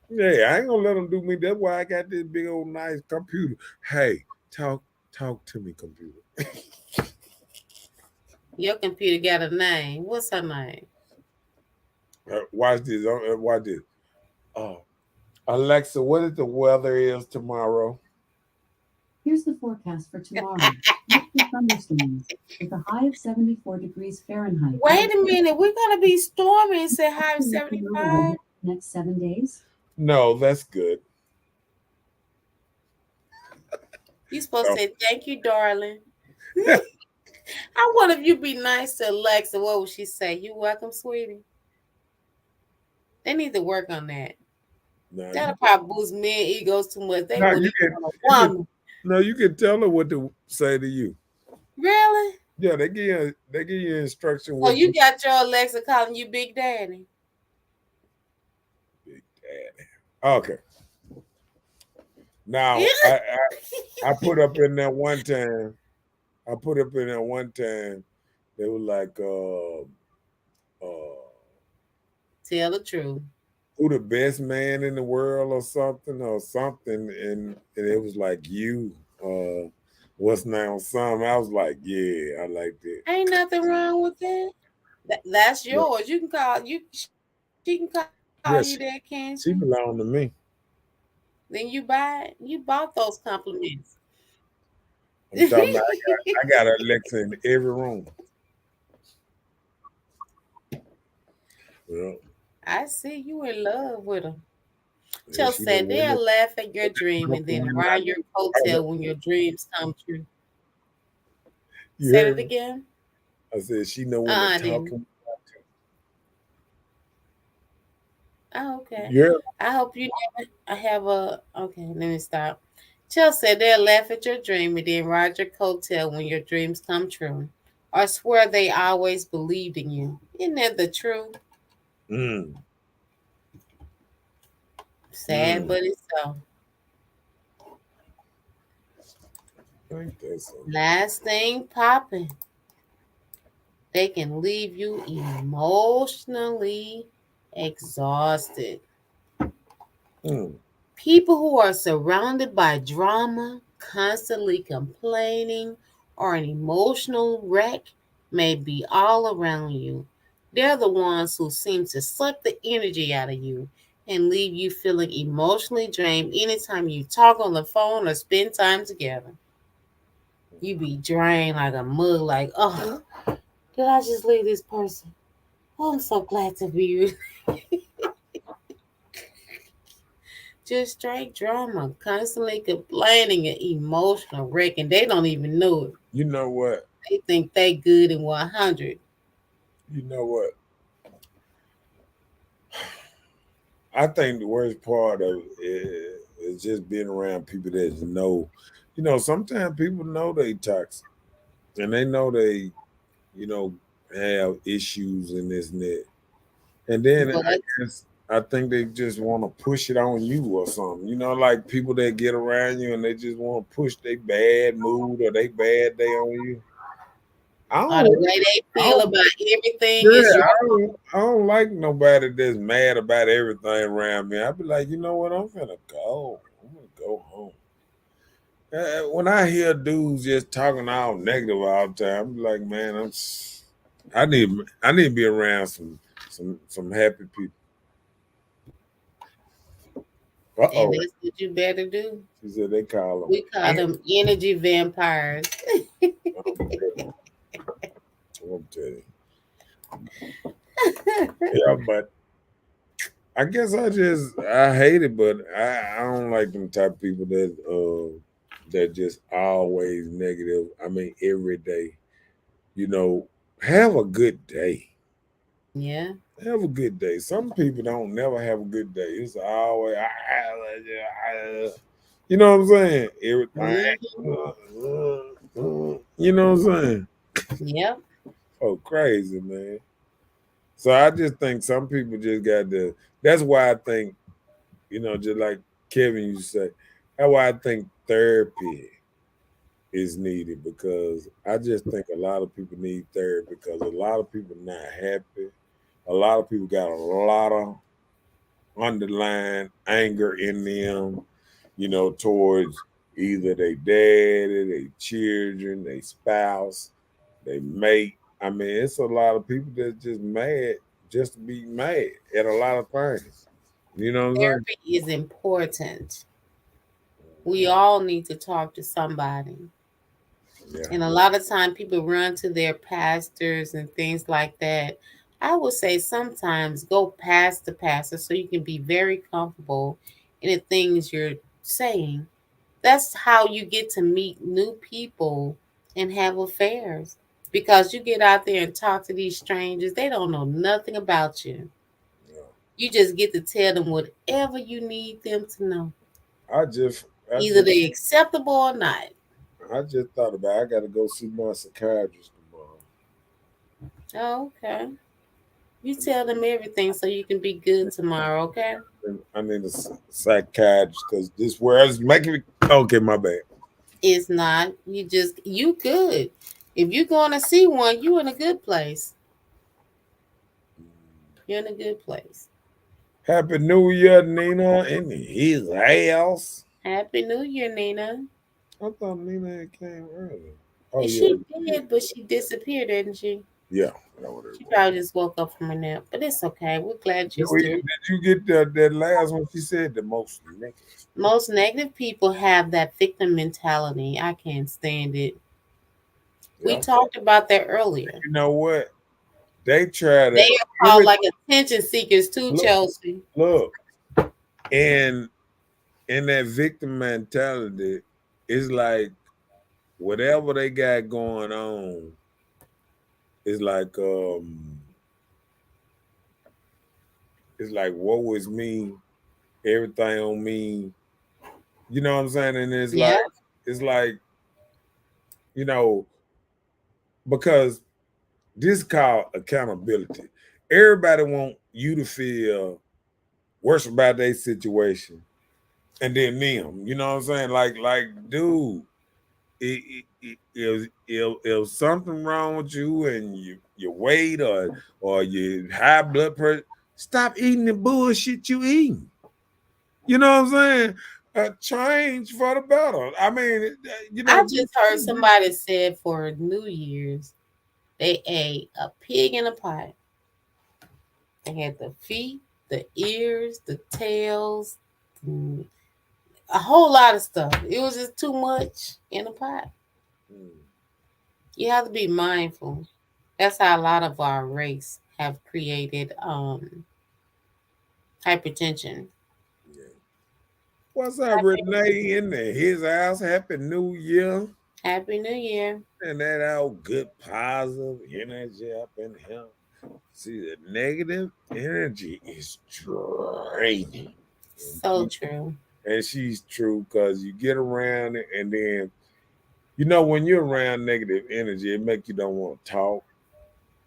[SPEAKER 3] Yeah, I ain't gonna let them do me. That's why I got this big old nice computer. Hey, talk to me, computer.
[SPEAKER 4] Your computer got a name. What's her name?
[SPEAKER 3] Watch this. Watch this. Alexa, what is the weather is tomorrow?
[SPEAKER 5] Here's the forecast for tomorrow. With thunderstorms, with a high of 74 degrees Fahrenheit.
[SPEAKER 4] Wait a minute. We're going to be storming. Say high of 75.
[SPEAKER 5] Next 7 days?
[SPEAKER 3] No, that's good.
[SPEAKER 4] You're supposed to say, thank you, darling. I wonder if you be nice to Alexa. What would she say? You welcome, sweetie. They need to work on that.
[SPEAKER 3] No,
[SPEAKER 4] that'll probably boost men egos too much. They
[SPEAKER 3] no,
[SPEAKER 4] would
[SPEAKER 3] you can tell her what to say to you.
[SPEAKER 4] Really?
[SPEAKER 3] Yeah, they give you instruction.
[SPEAKER 4] Oh, you got your Alexa calling you Big Daddy.
[SPEAKER 3] Big Daddy. Okay. Now I put up in there one time. They were like,
[SPEAKER 4] tell the truth.
[SPEAKER 3] Who the best man in the world or something, and it was like you. What's now something? I was like, yeah, I like that.
[SPEAKER 4] Ain't nothing wrong with that. That's yours. You can call you. She can call you that, can't she?
[SPEAKER 3] She belonged to me.
[SPEAKER 4] Then you buy it. You bought those compliments.
[SPEAKER 3] I'm talking about I got Alexa in every room. Well,
[SPEAKER 4] I see you in love with her. Chelsea said they'll laugh at your dream and then ride your coattail when your dreams come true. Say it again.
[SPEAKER 3] I said she know when they're talking.
[SPEAKER 4] Oh, okay.
[SPEAKER 3] Yeah.
[SPEAKER 4] I hope you have a okay. Let me stop. Chelsea said they'll laugh at your dream and then ride your coattail when your dreams come true. Or swear they always believed in you. Isn't that the truth? Sad, but it's so. Last thing popping. They can leave you emotionally exhausted. People who are surrounded by drama, constantly complaining, or an emotional wreck may be all around you. They're the ones who seem to suck the energy out of you and leave you feeling emotionally drained anytime you talk on the phone or spend time together. You be drained like a mug, like, oh, did I just leave this person? Oh, I'm so glad to be with just straight drama, constantly complaining and emotional wreck, and they don't even know it.
[SPEAKER 3] You know what?
[SPEAKER 4] They think they good and 100.
[SPEAKER 3] You know what? I think the worst part of it is just being around people that you know. You know, sometimes people know they toxic and they know they, you know, have issues and this and that. And then
[SPEAKER 4] Well, that's
[SPEAKER 3] I think they just want to push it on you or something. You know, like people that get around you and they just want to push their bad mood or their bad day on you. I
[SPEAKER 4] or the
[SPEAKER 3] don't,
[SPEAKER 4] way they
[SPEAKER 3] I
[SPEAKER 4] feel
[SPEAKER 3] don't
[SPEAKER 4] about everything
[SPEAKER 3] yeah,
[SPEAKER 4] is your
[SPEAKER 3] I don't like nobody that's mad about everything around me. I be like, you know what? I'm gonna go. I'm gonna go home. When I hear dudes just talking all negative all the time, I'm like, man, I need to be around some happy people. Uh
[SPEAKER 4] and
[SPEAKER 3] oh,
[SPEAKER 4] that's what you better do.
[SPEAKER 3] she said they call
[SPEAKER 4] We call
[SPEAKER 3] them.
[SPEAKER 4] them energy vampires.
[SPEAKER 3] I'm tell you. Yeah, but I guess I hate it, but I don't like them type of people that just always negative. I mean, every day. You know, have a good day.
[SPEAKER 4] Yeah.
[SPEAKER 3] Have a good day. Some people don't never have a good day. It's always you know what I'm saying? Everything.
[SPEAKER 4] Mhm.
[SPEAKER 3] You know what I'm saying?
[SPEAKER 4] Yep.
[SPEAKER 3] Oh, crazy, man. So I just think some people just got to. That's why I think, you know, just like Kevin used to say, that's why I think therapy is needed because I just think a lot of people need therapy because a lot of people not happy. A lot of people got a lot of underlying anger in them, you know, towards either their daddy, their children, their spouse, their mate. I mean, it's a lot of people that's just mad just to be mad at a lot of things. You know what I'm
[SPEAKER 4] Therapy is important. We all need to talk to somebody.
[SPEAKER 3] saying?
[SPEAKER 4] And a lot of time people run to their pastors and things like that. I would say sometimes go past the pastor so you can be very comfortable in the things you're saying. That's how you get to meet new people and have affairs. Because you get out there and talk to these strangers, they don't know nothing about you.
[SPEAKER 3] Yeah.
[SPEAKER 4] You just get to tell them whatever you need them to know.
[SPEAKER 3] I just, I
[SPEAKER 4] Either
[SPEAKER 3] just,
[SPEAKER 4] they acceptable or not.
[SPEAKER 3] I just thought about. I got to go see my psychiatrist tomorrow.
[SPEAKER 4] Oh, okay. You tell them everything so you can be good tomorrow, okay?
[SPEAKER 3] And I need a psychiatrist because this world is making me. Okay, my bad.
[SPEAKER 4] It's not. You good. If you're going to see one, you in a good place. You're in a good place.
[SPEAKER 3] Happy New Year, Nina, in his house.
[SPEAKER 4] Happy New Year, Nina.
[SPEAKER 3] I thought Nina had came earlier. Oh
[SPEAKER 4] And
[SPEAKER 3] yeah,
[SPEAKER 4] she did, but she disappeared, didn't she?
[SPEAKER 3] yeah. Know what it
[SPEAKER 4] She
[SPEAKER 3] was.
[SPEAKER 4] probably just woke up from a nap. But it's okay. We're glad you're still.
[SPEAKER 3] Did you get that last one? She said the most negative.
[SPEAKER 4] Most negative people have that victim mentality. I can't stand it. We
[SPEAKER 3] Yeah.
[SPEAKER 4] talked about that earlier.
[SPEAKER 3] You know what? They try
[SPEAKER 4] They
[SPEAKER 3] to
[SPEAKER 4] are called like attention seekers too,
[SPEAKER 3] look,
[SPEAKER 4] Chelsea.
[SPEAKER 3] look, and in that victim mentality, it's like whatever they got going on is like it's like woe is me, everything on me. You know what I'm saying? And
[SPEAKER 4] Yeah.
[SPEAKER 3] it's like, you know, because this is called accountability. Everybody want you to feel worse about their situation and then them. You know what I'm saying? Dude, if something wrong with you and your weight or your high blood pressure, stop eating the bullshit you eating. You know what I'm saying? Change for the better. I mean, you
[SPEAKER 4] I
[SPEAKER 3] know,
[SPEAKER 4] just heard somebody said for New Year's They ate a pig in a pot. They had the feet, the ears, the tails, a whole lot of stuff. It was just too much in a pot. You have to be mindful. That's how a lot of our race have created hypertension.
[SPEAKER 3] Yeah. What's up, Renee in there? His house. Happy New Year.
[SPEAKER 4] Happy New Year.
[SPEAKER 3] And that old good positive energy up in him. See, the negative energy is draining.
[SPEAKER 4] So true.
[SPEAKER 3] And she's true because you get around it, and then, you know, when you're around negative energy, it makes you don't want to talk.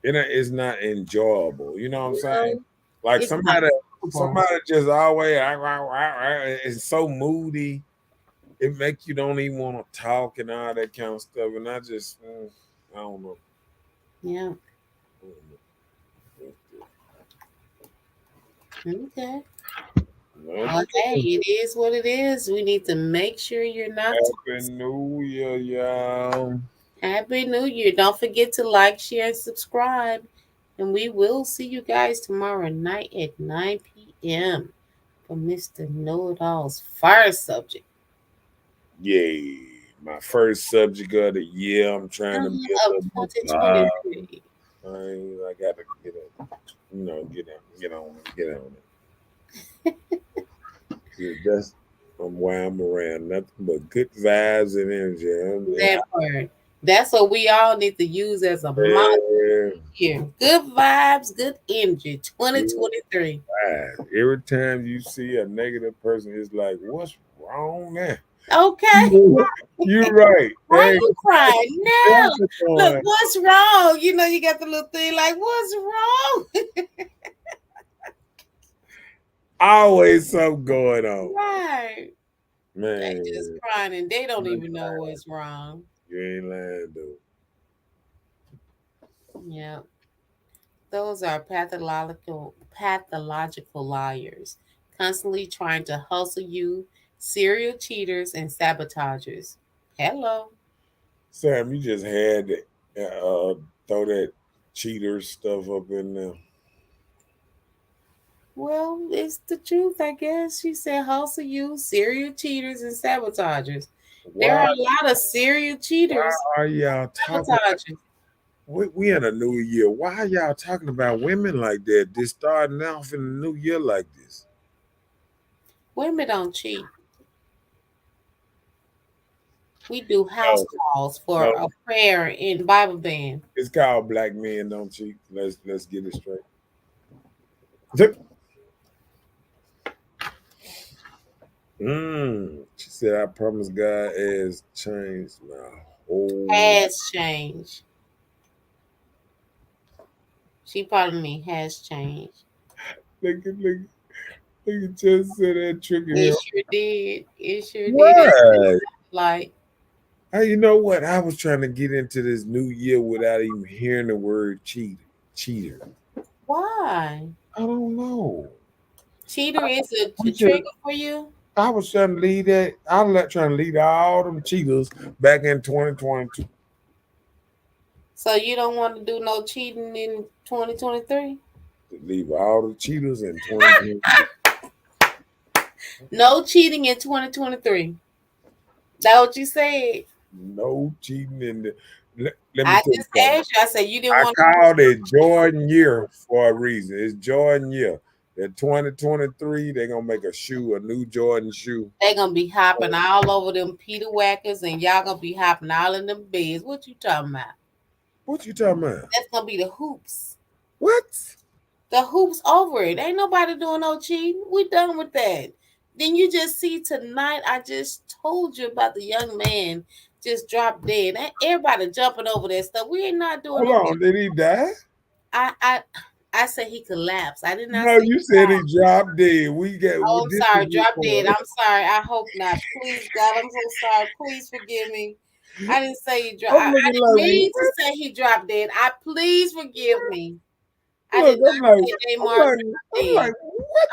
[SPEAKER 3] It's not enjoyable. You know what I'm saying? Like
[SPEAKER 4] It's
[SPEAKER 3] somebody
[SPEAKER 4] not
[SPEAKER 3] just always is so moody. It makes you don't even want to talk and all that kind of stuff. And I just, I don't know.
[SPEAKER 4] Yeah. Okay. Okay, it is what it is. We need to make sure you're not.
[SPEAKER 3] Happy New Year, y'all.
[SPEAKER 4] Happy New Year. Don't forget to like, share, and subscribe. And we will see you guys tomorrow night at 9 p.m. for Mr. Know-It-All's first subject.
[SPEAKER 3] Yay. My first subject of the year. I'm trying to be a little more positive. I got to get on it. That's why I'm around. Nothing but good vibes and energy.
[SPEAKER 4] That part. That's what we all need to use as a motto here. Good vibes, good energy. 2023.
[SPEAKER 3] Every time you see a negative person, it's like, what's wrong there?
[SPEAKER 4] Okay.
[SPEAKER 3] You're right.
[SPEAKER 4] Why are you crying? No. Look, what's wrong? You know, you got the little thing like, what's wrong?
[SPEAKER 3] Always something going on.
[SPEAKER 4] Right.
[SPEAKER 3] Man.
[SPEAKER 4] They just crying and they don't even know what's wrong.
[SPEAKER 3] You ain't lying, though.
[SPEAKER 4] Yeah. Those are pathological liars, constantly trying to hustle you, serial cheaters and sabotagers. Hello.
[SPEAKER 3] Sam, you just had to throw that cheater stuff up in there.
[SPEAKER 4] Well, it's the truth, I guess. She said hustle you, serial cheaters and sabotagers. There are a lot of serial cheaters.
[SPEAKER 3] Why are y'all talking? We in a new year. Why are y'all talking about women like that? This starting off in the new year like this.
[SPEAKER 4] Women don't cheat. We do house calls for a prayer in Bible band.
[SPEAKER 3] It's called Black Men Don't Cheat. Let's get it straight. She said, I promise God has changed my whole.
[SPEAKER 4] Has changed. She probably mean has changed.
[SPEAKER 3] Look at just said that tricky.
[SPEAKER 4] It sure did. It sure did. Like,
[SPEAKER 3] hey, you know what? I was trying to get into this new year without even hearing the word cheater.
[SPEAKER 4] Why?
[SPEAKER 3] I don't know.
[SPEAKER 4] Cheater is a trigger for you?
[SPEAKER 3] I was trying to lead that. I was trying to lead all them cheaters back in 2022.
[SPEAKER 4] So you don't want to do no cheating in 2023?
[SPEAKER 3] Leave all the cheaters in 2023.
[SPEAKER 4] No cheating in 2023. That what you said?
[SPEAKER 3] No cheating in the. Let me
[SPEAKER 4] I just asked you. I said you didn't want to.
[SPEAKER 3] I called it Jordan year for a reason. It's Jordan year. In 2023, they're gonna make a new Jordan shoe.
[SPEAKER 4] They're gonna be hopping all over them Peter Wackers, and y'all gonna be hopping all in them beds. What you talking about?
[SPEAKER 3] What you talking about?
[SPEAKER 4] That's gonna be the hoops.
[SPEAKER 3] What?
[SPEAKER 4] The hoops over it. Ain't nobody doing no cheating. We done with that. Then you just see tonight. I just told you about the young man just dropped dead. Ain't everybody jumping over that stuff. We ain't not doing.
[SPEAKER 3] Hold on, did he die?
[SPEAKER 4] I said he collapsed. I did not.
[SPEAKER 3] No, you said he dropped dead.
[SPEAKER 4] Oh, I'm sorry, dropped dead. I'm sorry. I hope not. Please, God, I'm so sorry. Please forgive me. I didn't say he dropped. I didn't mean to say he dropped dead. Please forgive me. I did not say Damar dead.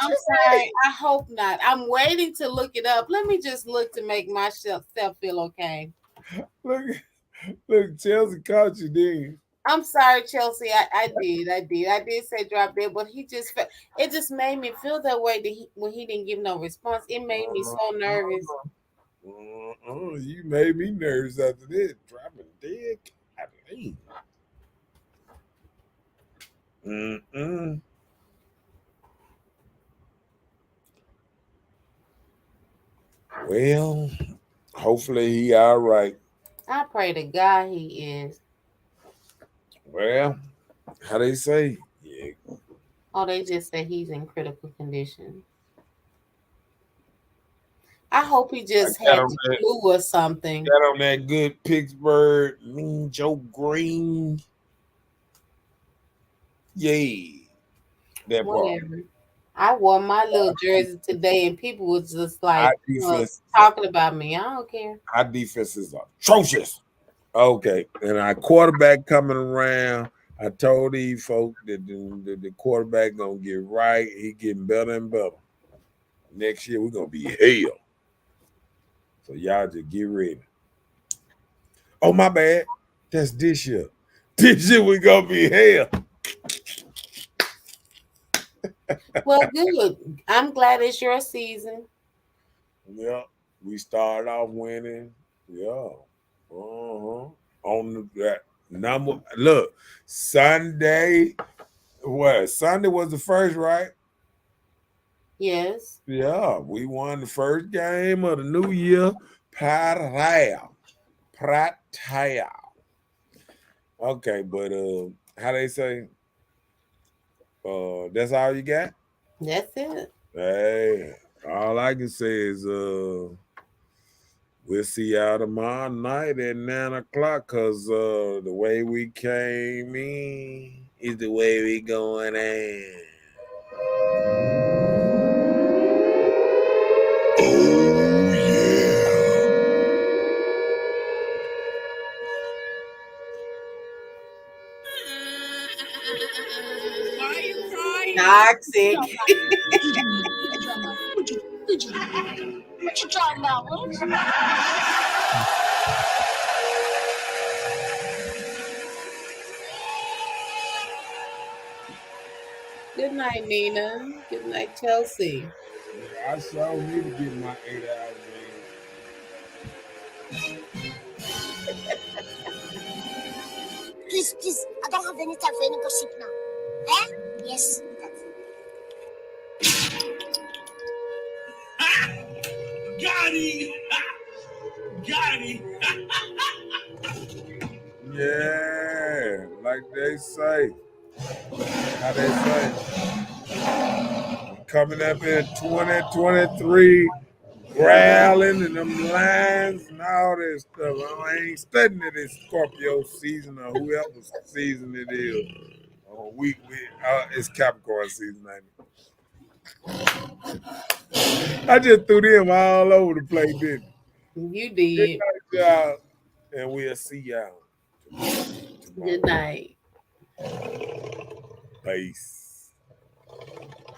[SPEAKER 4] I'm sorry. I hope not. I'm waiting to look it up. Let me just look to make myself feel okay.
[SPEAKER 3] Look, Chelsea caught you, did.
[SPEAKER 4] I'm sorry, Chelsea. I did say drop dead, but he just felt it just made me feel that way that when he didn't give no response. It made me so nervous.
[SPEAKER 3] You made me nervous after this. Dropping dead. Mm-mm. Well, hopefully he all right.
[SPEAKER 4] I pray to God he is.
[SPEAKER 3] Well, how they say? Yeah.
[SPEAKER 4] Oh, they just say he's in critical condition. I hope he just
[SPEAKER 3] I got
[SPEAKER 4] had
[SPEAKER 3] on
[SPEAKER 4] the
[SPEAKER 3] that,
[SPEAKER 4] flu or something.
[SPEAKER 3] got on that good Pittsburgh Mean Joe Green. Yay. That part.
[SPEAKER 4] Whatever. I wore my little jersey today, and people was just
[SPEAKER 3] Our
[SPEAKER 4] like
[SPEAKER 3] defense,
[SPEAKER 4] talking about me. I don't care.
[SPEAKER 3] our defense is atrocious. Okay, and our quarterback coming around. I told these folks that the quarterback gonna get right. He getting better and better. Next year we're gonna be hell. So y'all just get ready. Oh my bad. That's this year. This year we gonna be hell.
[SPEAKER 4] Well, good. I'm glad it's your season.
[SPEAKER 3] Yeah, we started off winning. Yeah. On that number. Look, Sunday. What? Sunday was the first, right?
[SPEAKER 4] Yes.
[SPEAKER 3] Yeah, we won the first game of the new year. Pratia. Okay, but how they say? That's all you got?
[SPEAKER 4] That's it.
[SPEAKER 3] Hey, all I can say is we'll see y'all tomorrow night at 9:00, cause the way we came in is the way we going in. Oh yeah.
[SPEAKER 2] Why are you crying?
[SPEAKER 4] Toxic.
[SPEAKER 1] What you talking about, Liz?
[SPEAKER 4] Good night, Nina. Good night, Chelsea.
[SPEAKER 3] I sure need to get my 8 hours
[SPEAKER 1] Please, I don't have any time for any gossip now. Eh? Yes, that's
[SPEAKER 2] Got him! Got him!
[SPEAKER 3] in. Yeah, like they say. How they say? Coming up in 2023, growling and them lines and all this stuff. I ain't studying it this Scorpio season or whoever's season it is. It's Capricorn season, ain't it? I just threw them all over the place, didn't
[SPEAKER 4] You
[SPEAKER 3] I? Good
[SPEAKER 4] did.
[SPEAKER 3] night, y'all. And we'll see y'all tomorrow.
[SPEAKER 4] Good night.
[SPEAKER 3] Peace.